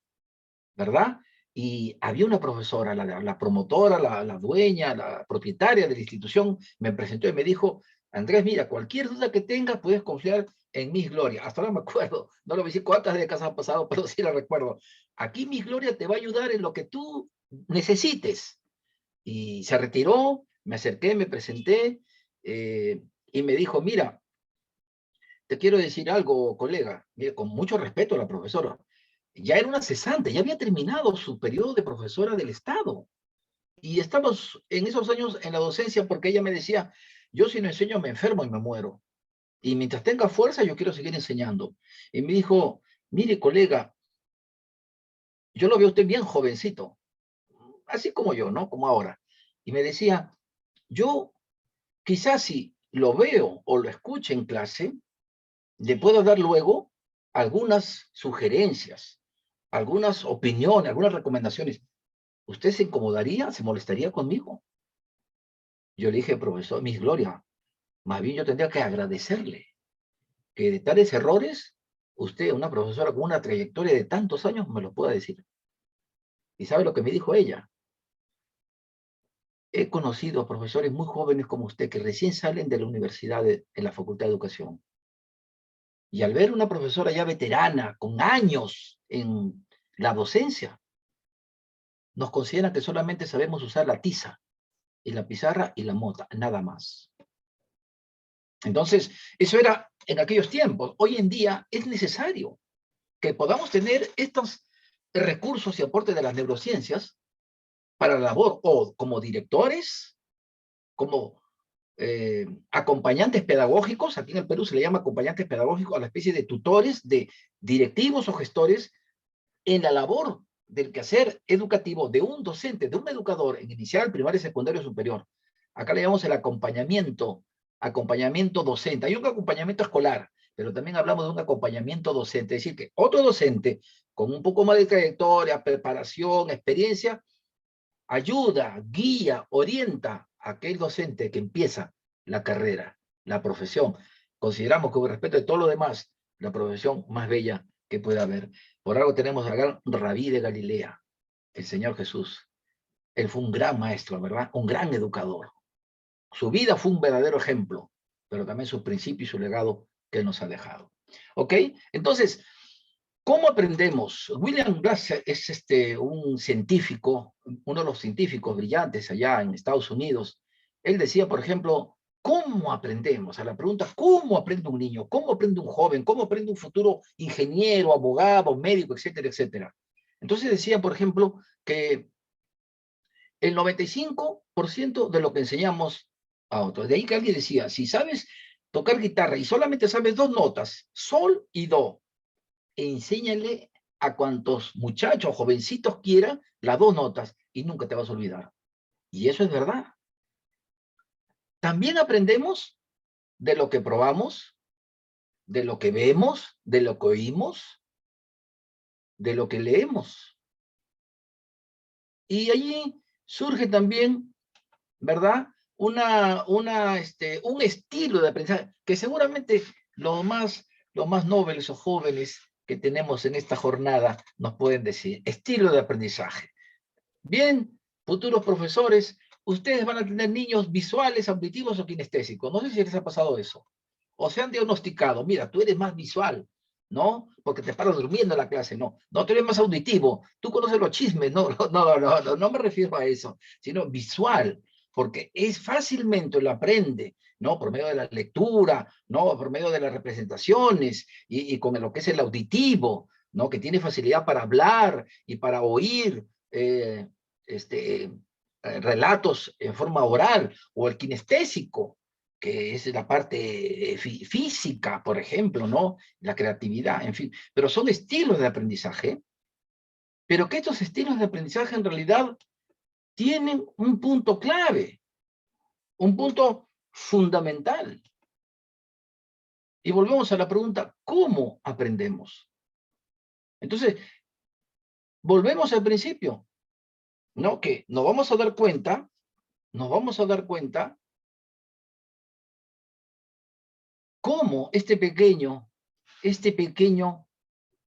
¿verdad? Y había una profesora, la promotora, la dueña, la propietaria de la institución, me presentó y me dijo, Andrés, mira, cualquier duda que tengas, puedes confiar en Miss Gloria. Hasta ahora me acuerdo, no lo voy a decir cuántas décadas han pasado, pero sí la recuerdo. Aquí Miss Gloria te va a ayudar en lo que tú necesites. Y se retiró, me acerqué, me presenté, y me dijo, mira, te quiero decir algo, colega, mira, con mucho respeto a la profesora, ya era una cesante, ya había terminado su periodo de profesora del Estado. Y estamos en esos años en la docencia porque ella me decía, yo si no enseño me enfermo y me muero. Y mientras tenga fuerza yo quiero seguir enseñando. Y me dijo, mire colega, yo lo veo a usted bien jovencito, así como yo, ¿no? Como ahora. Y me decía, yo quizás si lo veo o lo escucho en clase, le puedo dar luego algunas sugerencias, algunas opiniones, algunas recomendaciones. ¿Usted se incomodaría, se molestaría conmigo? Yo le dije, profesor, Miss Gloria, más bien yo tendría que agradecerle que de tales errores, usted, una profesora con una trayectoria de tantos años, me lo pueda decir. ¿Y sabe lo que me dijo ella? He conocido profesores muy jóvenes como usted que recién salen de la universidad en la Facultad de Educación. Y al ver una profesora ya veterana, con años en la docencia, nos consideran que solamente sabemos usar la tiza y la pizarra y la mota, nada más. Entonces, eso era en aquellos tiempos. Hoy en día es necesario que podamos tener estos recursos y aportes de las neurociencias para la labor o como directores, como acompañantes pedagógicos. Aquí en el Perú se le llama acompañantes pedagógicos a la especie de tutores, de directivos o gestores en la labor del quehacer educativo de un docente, de un educador en inicial, primaria, secundario, superior. Acá le llamamos el acompañamiento docente. Hay un acompañamiento escolar, pero también hablamos de un acompañamiento docente. Es decir, que otro docente con un poco más de trayectoria, preparación, experiencia, ayuda, guía, orienta a aquel docente que empieza la carrera, la profesión. Consideramos que con respecto a todo lo demás, la profesión más bella que pueda haber. Por algo tenemos al gran Rabí de Galilea, el Señor Jesús. Él fue un gran maestro, ¿verdad? Un gran educador. Su vida fue un verdadero ejemplo, pero también sus principios y su legado que él nos ha dejado. ¿Ok? Entonces, ¿Cómo aprendemos? William Blass es un científico, uno de los científicos brillantes allá en Estados Unidos. Él decía, por ejemplo, ¿cómo aprendemos? A la pregunta, ¿cómo aprende un niño? ¿Cómo aprende un joven? ¿Cómo aprende un futuro ingeniero, abogado, médico, etcétera, etcétera? Entonces decía, por ejemplo, que el 95% de lo que enseñamos a otros. De ahí que alguien decía, si sabes tocar guitarra y solamente sabes 2 notas, sol y do, enséñale a cuantos muchachos, jovencitos quieran, las 2 notas y nunca te vas a olvidar. Y eso es verdad. También aprendemos de lo que probamos, de lo que vemos, de lo que oímos, de lo que leemos. Y allí surge también, ¿verdad? Un estilo de aprendizaje que seguramente los más nobles o jóvenes que tenemos en esta jornada nos pueden decir. Estilo de aprendizaje. Bien, futuros profesores, ustedes van a tener niños visuales, auditivos o kinestésicos. No sé si les ha pasado eso. O se han diagnosticado, mira, tú eres más visual, ¿no? Porque te paras durmiendo en la clase, no. No, tú eres más auditivo, tú conoces los chismes, no, no me refiero a eso, sino visual, porque es fácilmente lo aprende, ¿no? Por medio de la lectura, ¿no? Por medio de las representaciones y con lo que es el auditivo, ¿no? Que tiene facilidad para hablar y para oír, relatos en forma oral, o el kinestésico, que es la parte física, por ejemplo, ¿no? La creatividad, en fin. Pero son estilos de aprendizaje, pero que estos estilos de aprendizaje en realidad tienen un punto clave, un punto fundamental. Y volvemos a la pregunta, ¿cómo aprendemos? Entonces, volvemos al principio, ¿no? Que nos vamos a dar cuenta cómo este pequeño,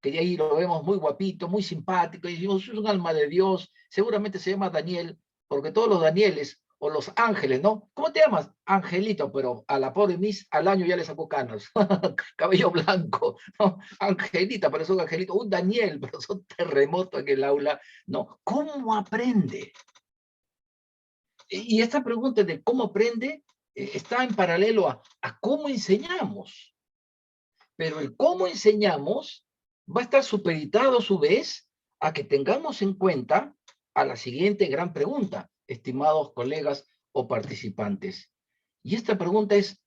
que de ahí lo vemos muy guapito, muy simpático, y decimos, es un alma de Dios, seguramente se llama Daniel, porque todos los Danieles, o los ángeles, ¿no? ¿Cómo te llamas? Angelito, pero a la pobre Miss al año ya le sacó canas, cabello blanco, ¿no? Angelita, pero es un angelito, un Daniel, pero son terremotos en el aula, ¿no? ¿Cómo aprende? Y esta pregunta de cómo aprende está en paralelo a cómo enseñamos. Pero el cómo enseñamos va a estar supeditado a su vez a que tengamos en cuenta a la siguiente gran pregunta, estimados colegas o participantes. Y esta pregunta es,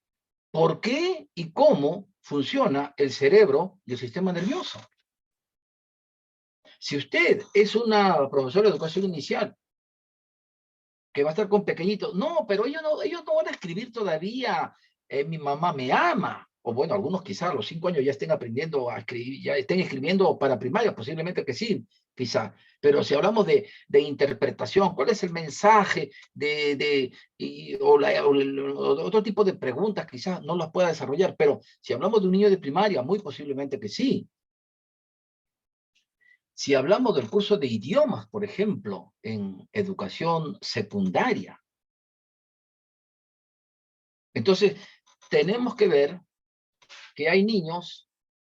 ¿por qué y cómo funciona el cerebro y el sistema nervioso? Si usted es una profesora de educación inicial que va a estar con pequeñitos, no, pero ellos no van a escribir todavía, mi mamá me ama, o bueno, algunos quizás a los 5 años ya estén aprendiendo a escribir, ya estén escribiendo para primaria, posiblemente que sí, quizá, pero si hablamos de interpretación, ¿cuál es el mensaje o otro tipo de preguntas quizás no las pueda desarrollar, pero si hablamos de un niño de primaria, muy posiblemente que sí. Si hablamos del curso de idiomas, por ejemplo, en educación secundaria, entonces tenemos que ver que hay niños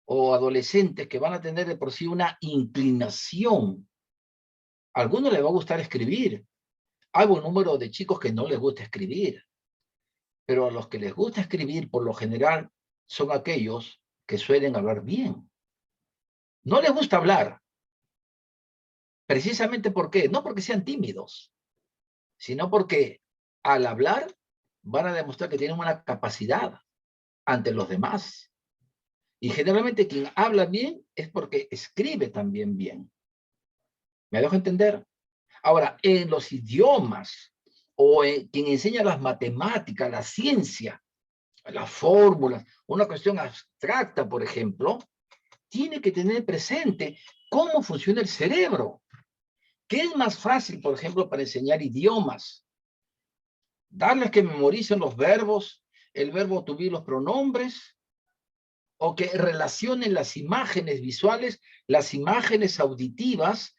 o adolescentes que van a tener de por sí una inclinación. A algunos les va a gustar escribir. Hay un número de chicos que no les gusta escribir, pero a los que les gusta escribir, por lo general, son aquellos que suelen hablar bien. No les gusta hablar, precisamente ¿por qué? No porque sean tímidos, sino porque al hablar van a demostrar que tienen una capacidad ante los demás. Y generalmente quien habla bien es porque escribe también bien. ¿Me dejo entender? Ahora, en los idiomas o en quien enseña las matemáticas, la ciencia, las fórmulas, una cuestión abstracta, por ejemplo, tiene que tener presente cómo funciona el cerebro. ¿Qué es más fácil, por ejemplo, para enseñar idiomas? Darles que memoricen los verbos, el verbo to be, los pronombres, o que relacionen las imágenes visuales, las imágenes auditivas,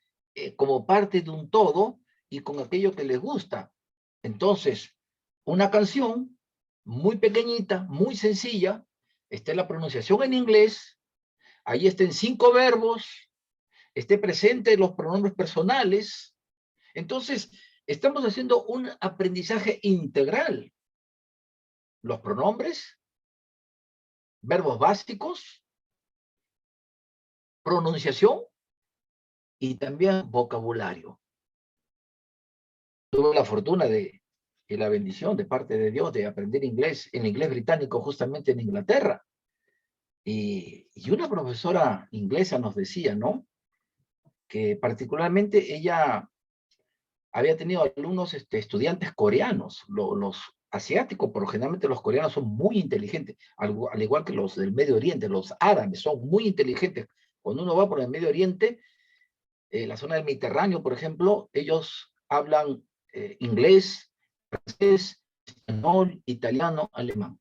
como parte de un todo y con aquello que les gusta. Entonces, una canción muy pequeñita, muy sencilla, está la pronunciación en inglés, ahí estén 5 verbos, esté presente los pronombres personales. Entonces, estamos haciendo un aprendizaje integral. Los pronombres, verbos básicos, pronunciación y también vocabulario. Tuve la fortuna y la bendición de parte de Dios de aprender inglés, el inglés británico justamente en Inglaterra. Y una profesora inglesa nos decía, ¿no? Que particularmente ella había tenido alumnos, estudiantes coreanos. Los asiáticos, pero generalmente los coreanos son muy inteligentes, al igual que los del Medio Oriente, los árabes son muy inteligentes. Cuando uno va por el Medio Oriente, la zona del Mediterráneo, por ejemplo, ellos hablan inglés, francés, español, italiano, alemán.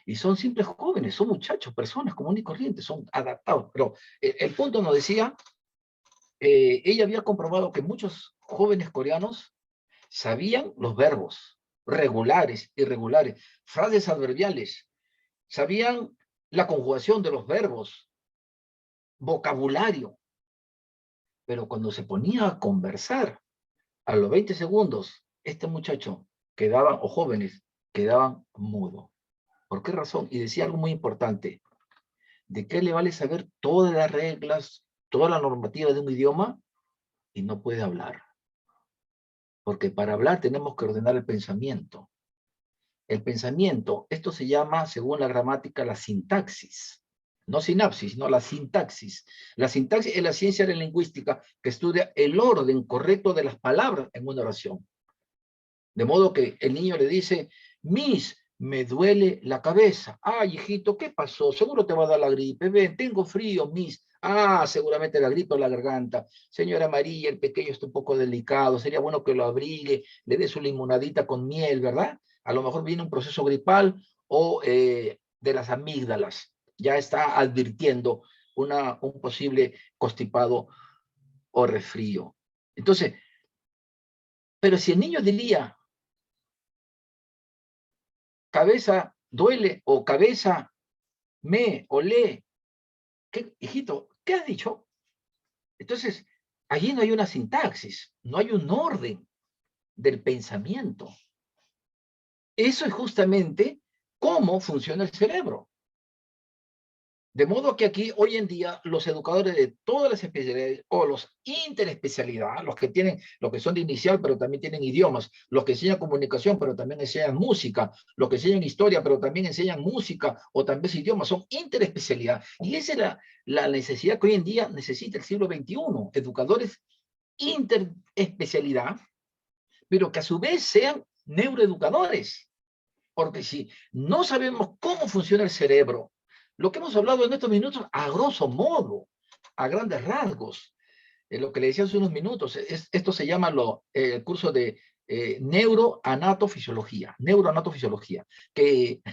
Y son simples jóvenes, son muchachos, personas comunes y corrientes, son adaptados. Pero el punto nos decía, ella había comprobado que muchos jóvenes coreanos sabían los verbos regulares, irregulares, frases adverbiales, sabían la conjugación de los verbos, vocabulario, pero cuando se ponía a conversar, a los 20 segundos, este muchacho quedaba, o jóvenes, quedaban mudo. ¿Por qué razón? Y decía algo muy importante. ¿De qué le vale saber todas las reglas, toda la normativa de un idioma y no puede hablar? Porque para hablar tenemos que ordenar el pensamiento. El pensamiento, esto se llama, según la gramática, la sintaxis. No sinapsis, no la sintaxis. La sintaxis es la ciencia de la lingüística que estudia el orden correcto de las palabras en una oración. De modo que el niño le dice, Miss, me duele la cabeza. Ay, hijito, ¿qué pasó? Seguro te va a dar la gripe. Ven, tengo frío, Miss. Ah, seguramente la gripe o la garganta. Señora María, el pequeño está un poco delicado. Sería bueno que lo abrigue, le dé su limonadita con miel, ¿verdad? A lo mejor viene un proceso gripal o de las amígdalas. Ya está advirtiendo un posible constipado o resfrío. Entonces, pero si el niño diría, cabeza duele o cabeza me o le. ¿Qué, hijito, qué has dicho? Entonces, allí no hay una sintaxis, no hay un orden del pensamiento. Eso es justamente cómo funciona el cerebro. De modo que aquí, hoy en día, los educadores de todas las especialidades, o los interespecialidades, los que tienen, los que son de inicial, pero también tienen idiomas, los que enseñan comunicación, pero también enseñan música, los que enseñan historia, pero también enseñan música, o también idiomas, son interespecialidades. Y esa es la necesidad que hoy en día necesita el siglo XXI, educadores interespecialidad, pero que a su vez sean neuroeducadores. Porque si no sabemos cómo funciona el cerebro, lo que hemos hablado en estos minutos, a grosso modo, a grandes rasgos, lo que le decía hace unos minutos, esto se llama el curso de neuroanatofisiología, que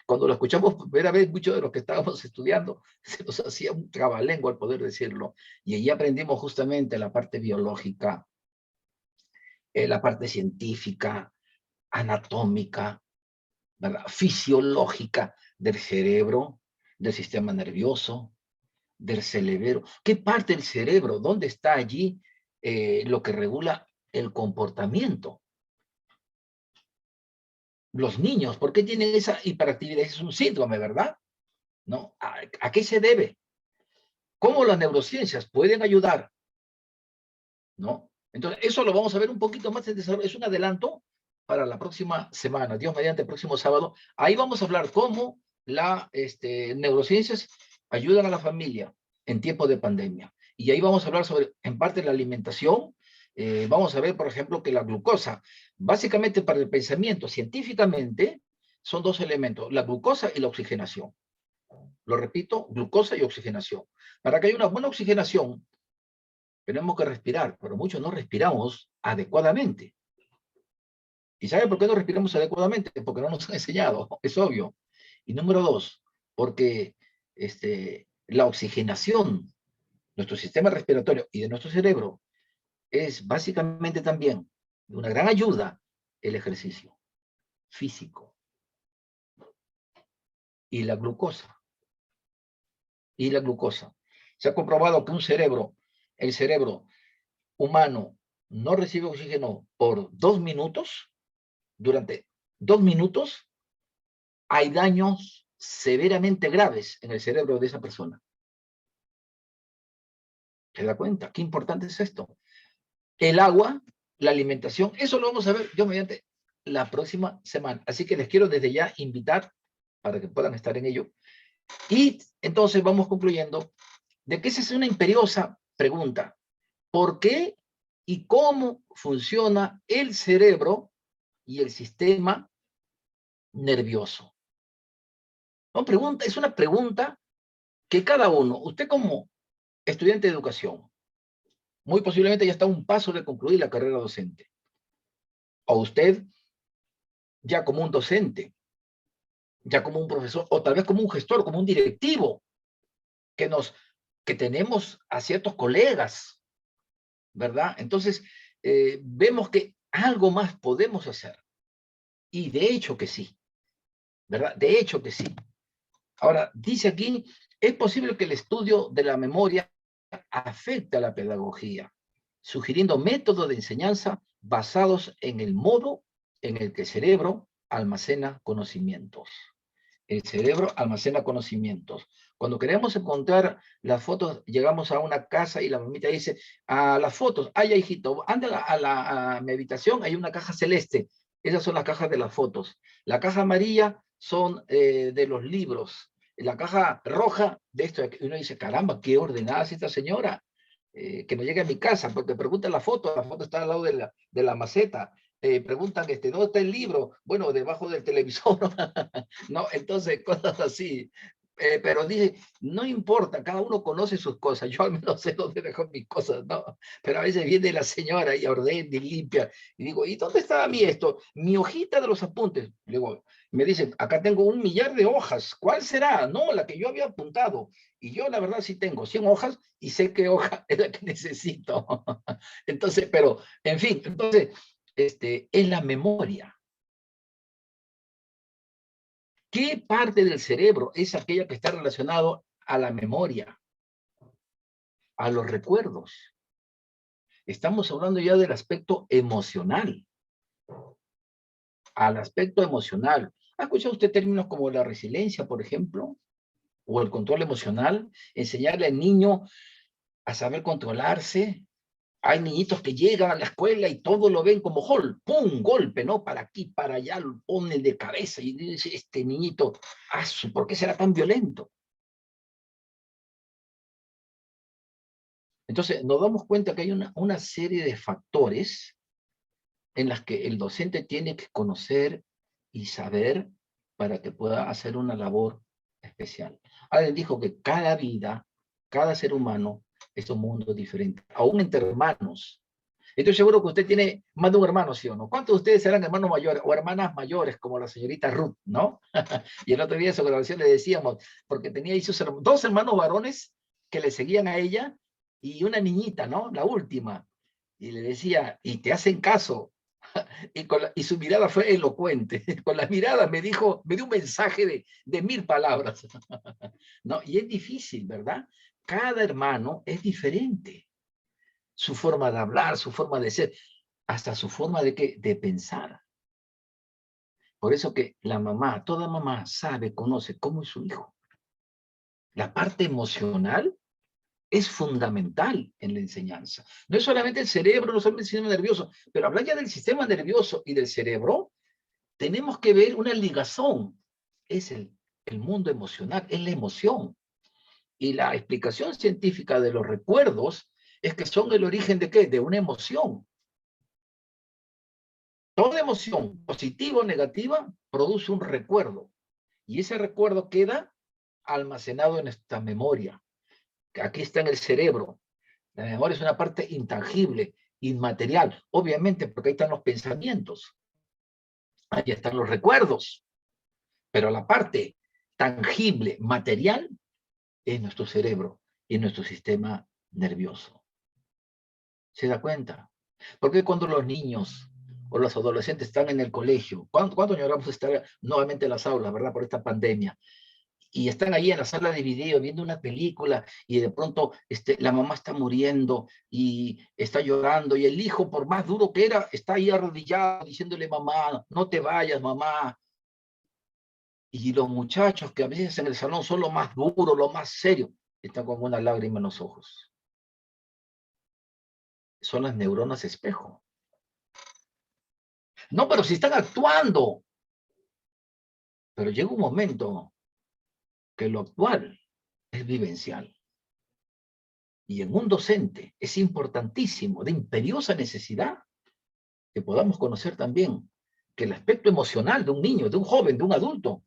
cuando lo escuchamos por primera vez, muchos de los que estábamos estudiando, se nos hacía un trabalengua al poder decirlo, y allí aprendimos justamente la parte biológica, la parte científica, anatómica, ¿verdad? Fisiológica del cerebro, del sistema nervioso, del cerebro. ¿Qué parte del cerebro? ¿Dónde está allí lo que regula el comportamiento? Los niños, ¿por qué tienen esa hiperactividad? Es un síndrome, ¿verdad? ¿No? ¿A qué se debe? ¿Cómo las neurociencias pueden ayudar? ¿No? Entonces, eso lo vamos a ver un poquito más en desarrollo. Es un adelanto para la próxima semana, Dios mediante, el próximo sábado. Ahí vamos a hablar cómo las neurociencias ayudan a la familia en tiempos de pandemia. Y ahí vamos a hablar sobre, en parte, la alimentación. Vamos a ver, por ejemplo, que la glucosa, básicamente para el pensamiento, científicamente, son dos elementos, la glucosa y la oxigenación. Lo repito, glucosa y oxigenación. Para que haya una buena oxigenación, tenemos que respirar, pero muchos no respiramos adecuadamente. ¿Y sabe por qué no respiramos adecuadamente? Porque no nos han enseñado, es obvio. Y número dos, porque la oxigenación, nuestro sistema respiratorio y de nuestro cerebro, es básicamente también de una gran ayuda el ejercicio físico y la glucosa. Y la glucosa. Se ha comprobado que el cerebro humano no recibe oxígeno por 2 minutos, durante 2 minutos hay daños severamente graves en el cerebro de esa persona. ¿Se da cuenta? Qué importante es esto. El agua, la alimentación, eso lo vamos a ver yo mediante la próxima semana. Así que les quiero desde ya invitar para que puedan estar en ello. Y entonces vamos concluyendo de que esa es una imperiosa pregunta. ¿Por qué y cómo funciona el cerebro y el sistema nervioso? No, pregunta, es una pregunta que cada uno, usted como estudiante de educación, muy posiblemente ya está a un paso de concluir la carrera docente. O usted ya como un docente, ya como un profesor, o tal vez como un gestor, como un directivo, que tenemos a ciertos colegas, ¿verdad? Entonces, vemos que algo más podemos hacer. Y de hecho que sí, ¿verdad? De hecho que sí. Ahora, dice aquí, es posible que el estudio de la memoria afecte a la pedagogía, sugiriendo métodos de enseñanza basados en el modo en el que el cerebro almacena conocimientos. El cerebro almacena conocimientos. Cuando queremos encontrar las fotos, llegamos a una casa y la mamita dice, a las fotos, ay, hijito, anda a mi habitación, hay una caja celeste. Esas son las cajas de las fotos. La caja amarilla son de los libros. La caja roja de esto. Uno dice, caramba, qué ordenada es esta señora. Que me llegue a mi casa, porque pregunta la foto está al lado de la maceta. Preguntan, ¿dónde está el libro? Bueno, debajo del televisor. ¿No? Entonces, cosas así. Pero dice, no importa, cada uno conoce sus cosas, yo al menos sé dónde dejo mis cosas, ¿no? Pero a veces viene la señora y ordena y limpia, y digo, ¿y dónde estaba mi esto? Mi hojita de los apuntes. Le digo, me dice, acá tengo 1.000.000 de hojas, ¿cuál será? No, la que yo había apuntado. Y yo la verdad sí tengo 100 hojas y sé qué hoja es la que necesito. Entonces, pero, en fin, entonces, es la memoria. ¿Qué parte del cerebro es aquella que está relacionado a la memoria, a los recuerdos? Estamos hablando ya del aspecto emocional, al aspecto emocional. ¿Ha escuchado usted términos como la resiliencia, por ejemplo? O el control emocional, enseñarle al niño a saber controlarse. Hay niñitos que llegan a la escuela y todo lo ven como gol, ¡pum! Golpe, ¿no? Para aquí, para allá, lo ponen de cabeza y dice, este niñito, ¿por qué será tan violento? Entonces, nos damos cuenta que hay una serie de factores en las que el docente tiene que conocer y saber para que pueda hacer una labor especial. Alguien dijo que cada vida, cada ser humano es un mundo diferente, aún entre hermanos. Estoy seguro que usted tiene más de un hermano, ¿sí o no? ¿Cuántos de ustedes serán hermanos mayores o hermanas mayores, como la señorita Ruth, ¿no? Y el otro día en su grabación le decíamos, porque tenía ahí dos hermanos varones que le seguían a ella y una niñita, ¿no? La última. Y le decía, y te hacen caso. Y su mirada fue elocuente. Con la mirada me dio un mensaje de 1.000 palabras. ¿No? Y es difícil, ¿verdad? Cada hermano es diferente. Su forma de hablar, su forma de ser, hasta su forma de pensar. Por eso que la mamá, toda mamá sabe, conoce cómo es su hijo. La parte emocional es fundamental en la enseñanza. No es solamente el cerebro, no solamente el sistema nervioso, pero hablar ya del sistema nervioso y del cerebro, tenemos que ver una ligazón. Es el mundo emocional, es la emoción. Y la explicación científica de los recuerdos es que son el origen de ¿qué? De una emoción. Toda emoción, positiva o negativa, produce un recuerdo. Y ese recuerdo queda almacenado en esta memoria. Aquí está en el cerebro. La memoria es una parte intangible, inmaterial, obviamente, porque ahí están los pensamientos, ahí están los recuerdos, pero la parte tangible, material, es nuestro cerebro y nuestro sistema nervioso. ¿Se da cuenta? Porque cuando los niños o los adolescentes están en el colegio, ¿cuánto añoramos estar nuevamente en las aulas, verdad, por esta pandemia? y están ahí en la sala de video viendo una película y de pronto la mamá está muriendo y está llorando y el hijo, por más duro que era, está ahí arrodillado diciéndole, mamá, no te vayas, mamá. Y los muchachos que a veces en el salón son lo más duro, lo más serio, están con una lágrima en los ojos. Son las neuronas espejo. No, pero si están actuando. Pero llega un momento que lo actual es vivencial. Y en un docente es importantísimo, de imperiosa necesidad, que podamos conocer también que el aspecto emocional de un niño, de un joven, de un adulto,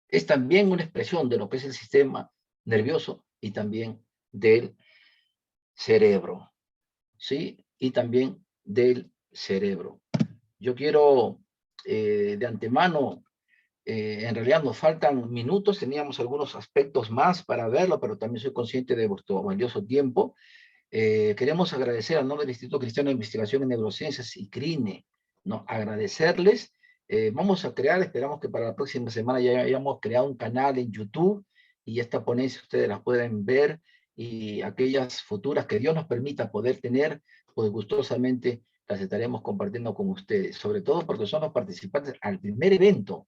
es también una expresión de lo que es el sistema nervioso y también del cerebro, ¿sí? Y también del cerebro. Yo quiero de antemano, en realidad nos faltan minutos, teníamos algunos aspectos más para verlo, pero también soy consciente de vuestro valioso tiempo. Queremos agradecer al nombre del Instituto Cristiano de Investigación en Neurociencias y CRINE, ¿no? Agradecerles. Vamos a crear, esperamos que para la próxima semana ya hayamos creado un canal en YouTube y esta ponencia ustedes las pueden ver y aquellas futuras que Dios nos permita poder tener, pues gustosamente las estaremos compartiendo con ustedes, sobre todo porque son los participantes al primer evento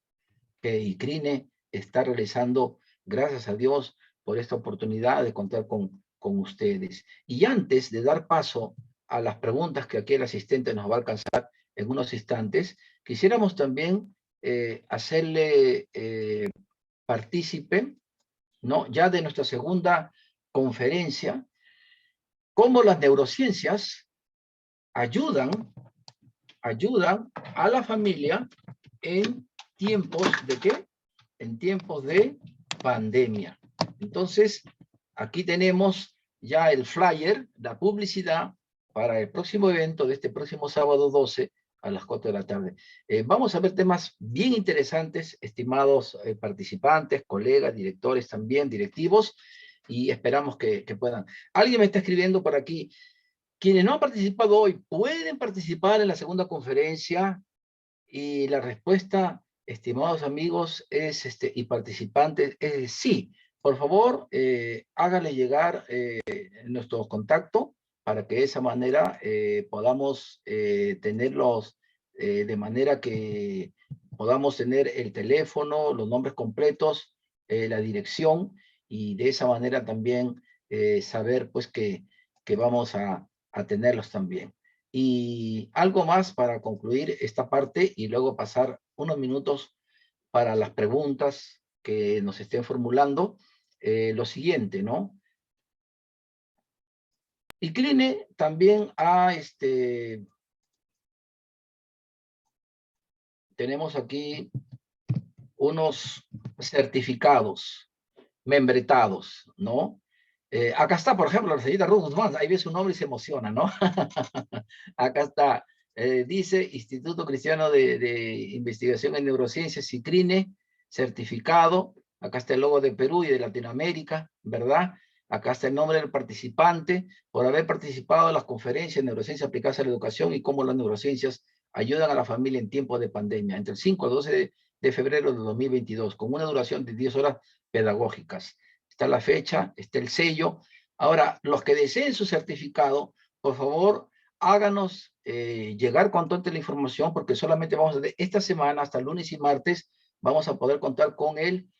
que ICRINE está realizando, gracias a Dios, por esta oportunidad de contar con ustedes. Y antes de dar paso a las preguntas que aquí el asistente nos va a alcanzar en unos instantes, quisiéramos también hacerle partícipe, ¿no? Ya de nuestra segunda conferencia, cómo las neurociencias ayudan a la familia en tiempos de ¿qué? En tiempos de pandemia. Entonces, aquí tenemos ya el flyer, la publicidad para el próximo evento de este próximo sábado 12 a las 4 de la tarde. Vamos a ver temas bien interesantes, estimados participantes, colegas, directores también, directivos, y esperamos que puedan. Alguien me está escribiendo por aquí, quienes no han participado hoy, ¿pueden participar en la segunda conferencia? Y la respuesta, estimados amigos, es y participantes, es sí. Por favor, háganle llegar nuestro contacto para que de esa manera podamos tenerlos de manera que podamos tener el teléfono, los nombres completos, la dirección y de esa manera también saber pues que vamos a tenerlos también. Y algo más para concluir esta parte y luego pasar unos minutos para las preguntas que nos estén formulando. Lo siguiente, ¿no? ICRINE también tenemos aquí unos certificados membretados, ¿no? Acá está, por ejemplo, la señorita Ruth Guzmán, ahí ve su nombre y se emociona, ¿no? Acá está, dice Instituto Cristiano de Investigación en Neurociencias, ICRINE, certificado. Acá está el logo de Perú y de Latinoamérica, ¿verdad? Acá está el nombre del participante por haber participado en las conferencias de neurociencias aplicadas a la educación y cómo las neurociencias ayudan a la familia en tiempos de pandemia, entre el 5 al 12 de febrero de 2022, con una duración de 10 horas pedagógicas. Está la fecha, está el sello. Ahora, los que deseen su certificado, por favor, háganos llegar cuanto antes la información, porque solamente vamos a de esta semana hasta el lunes y martes, vamos a poder contar con el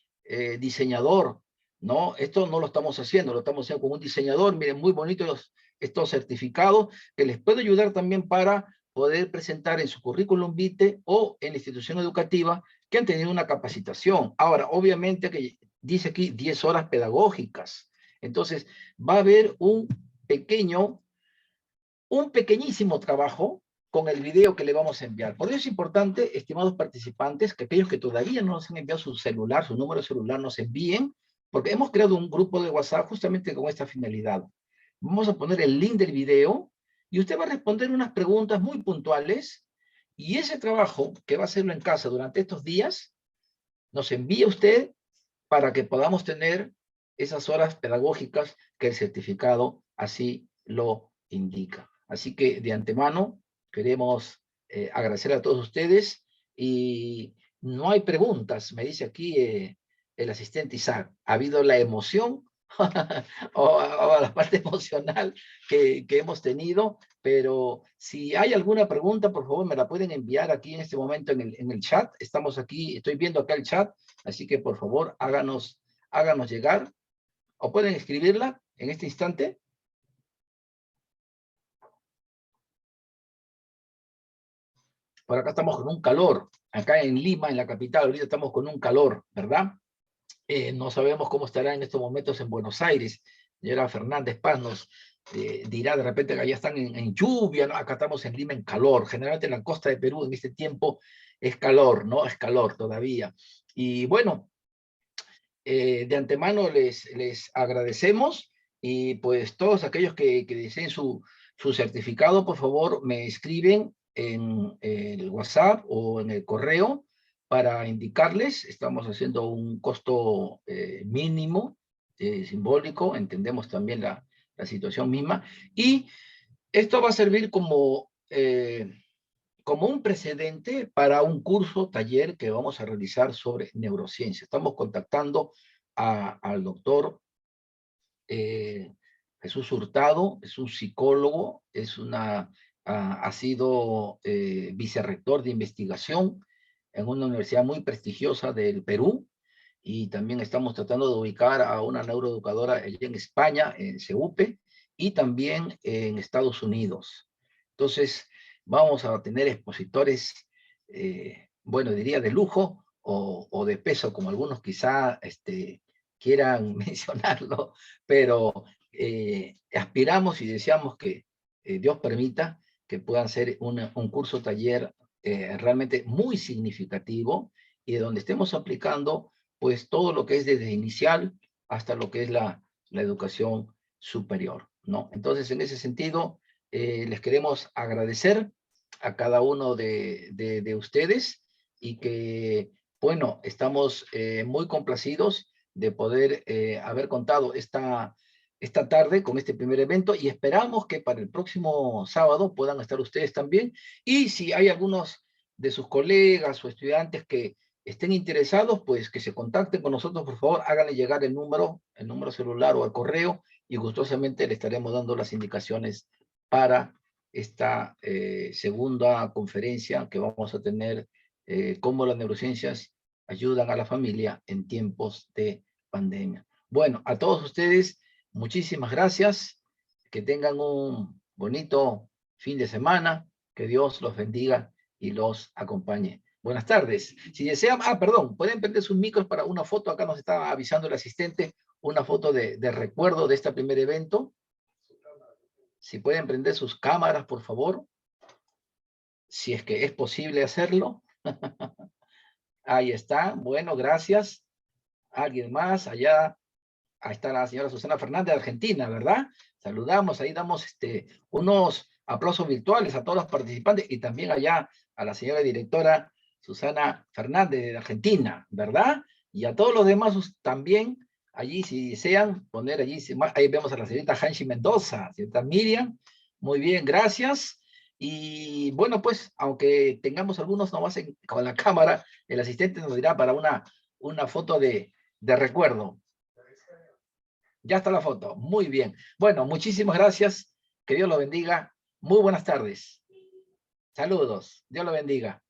diseñador, ¿no? Esto no lo estamos haciendo, lo estamos haciendo con un diseñador. Miren, muy bonitos estos certificados que les puede ayudar también para poder presentar en su currículum vitae o en la institución educativa que han tenido una capacitación. Ahora, obviamente que dice aquí 10 horas pedagógicas. Entonces, va a haber un pequeñísimo trabajo con el video que le vamos a enviar. Por eso es importante, estimados participantes, que aquellos que todavía no nos han enviado su celular, su número de celular, nos envíen, porque hemos creado un grupo de WhatsApp justamente con esta finalidad. Vamos a poner el link del video y usted va a responder unas preguntas muy puntuales y ese trabajo que va a hacerlo en casa durante estos días, nos envía usted para que podamos tener esas horas pedagógicas que el certificado así lo indica. Así que de antemano queremos agradecer a todos ustedes y no hay preguntas, me dice aquí el asistente Isaac. Ha habido la emoción o la parte emocional que hemos tenido, pero si hay alguna pregunta, por favor, me la pueden enviar aquí en este momento en el chat. Estamos aquí, estoy viendo acá el chat, así que por favor, háganos llegar, o pueden escribirla en este instante. Por acá estamos con un calor, acá en Lima, en la capital, ahorita estamos con un calor, ¿verdad? No sabemos cómo estará en estos momentos en Buenos Aires. Señora Fernández Paz nos dirá de repente que allá están en lluvia, ¿no? Acá estamos en Lima en calor. Generalmente en la costa de Perú en este tiempo es calor, ¿no? Es calor todavía. Y bueno, de antemano les agradecemos, y pues todos aquellos que deseen su certificado, por favor, me escriben en el WhatsApp o en el correo para indicarles. Estamos haciendo un costo mínimo, simbólico, entendemos también la situación misma, y esto va a servir como un precedente para un curso, taller que vamos a realizar sobre neurociencia. Estamos contactando al doctor Jesús Hurtado, es un psicólogo, ha sido vicerrector de investigación en una universidad muy prestigiosa del Perú, y también estamos tratando de ubicar a una neuroeducadora allí en España, en CEUPE, y también en Estados Unidos. Entonces, vamos a tener expositores, bueno, diría de lujo o de peso, como algunos quizá quieran mencionarlo, pero aspiramos y deseamos que Dios permita que puedan ser un curso taller realmente muy significativo, y de donde estemos aplicando pues todo lo que es desde inicial hasta lo que es la educación superior, ¿no? Entonces, en ese sentido, les queremos agradecer a cada uno de ustedes, y que, bueno, estamos muy complacidos de poder haber contado esta tarde con este primer evento, y esperamos que para el próximo sábado puedan estar ustedes también. Y si hay algunos de sus colegas o estudiantes que estén interesados, pues que se contacten con nosotros, por favor, háganle llegar el número celular o el correo, y gustosamente le estaremos dando las indicaciones para esta segunda conferencia que vamos a tener, cómo las neurociencias ayudan a la familia en tiempos de pandemia. Bueno, a todos ustedes, muchísimas gracias, que tengan un bonito fin de semana, que Dios los bendiga y los acompañe. Buenas tardes. Si desean, perdón, pueden prender sus micros para una foto. Acá nos estaba avisando el asistente, una foto de recuerdo de este primer evento. Si pueden prender sus cámaras, por favor, si es que es posible hacerlo. Ahí está. Bueno, gracias. ¿Alguien más? Allá, ahí está la señora Susana Fernández de Argentina, ¿verdad? Saludamos, ahí damos unos aplausos virtuales a todos los participantes, y también allá a la señora directora Susana Fernández de Argentina, ¿verdad? Y a todos los demás también, allí si desean poner allí, ahí vemos a la señorita Hanshi Mendoza, señorita Miriam, muy bien, gracias. Y bueno, pues, aunque tengamos algunos nomás con la cámara, el asistente nos dirá para una foto de recuerdo. Ya está la foto. Muy bien. Bueno, muchísimas gracias. Que Dios lo bendiga. Muy buenas tardes. Saludos. Dios lo bendiga.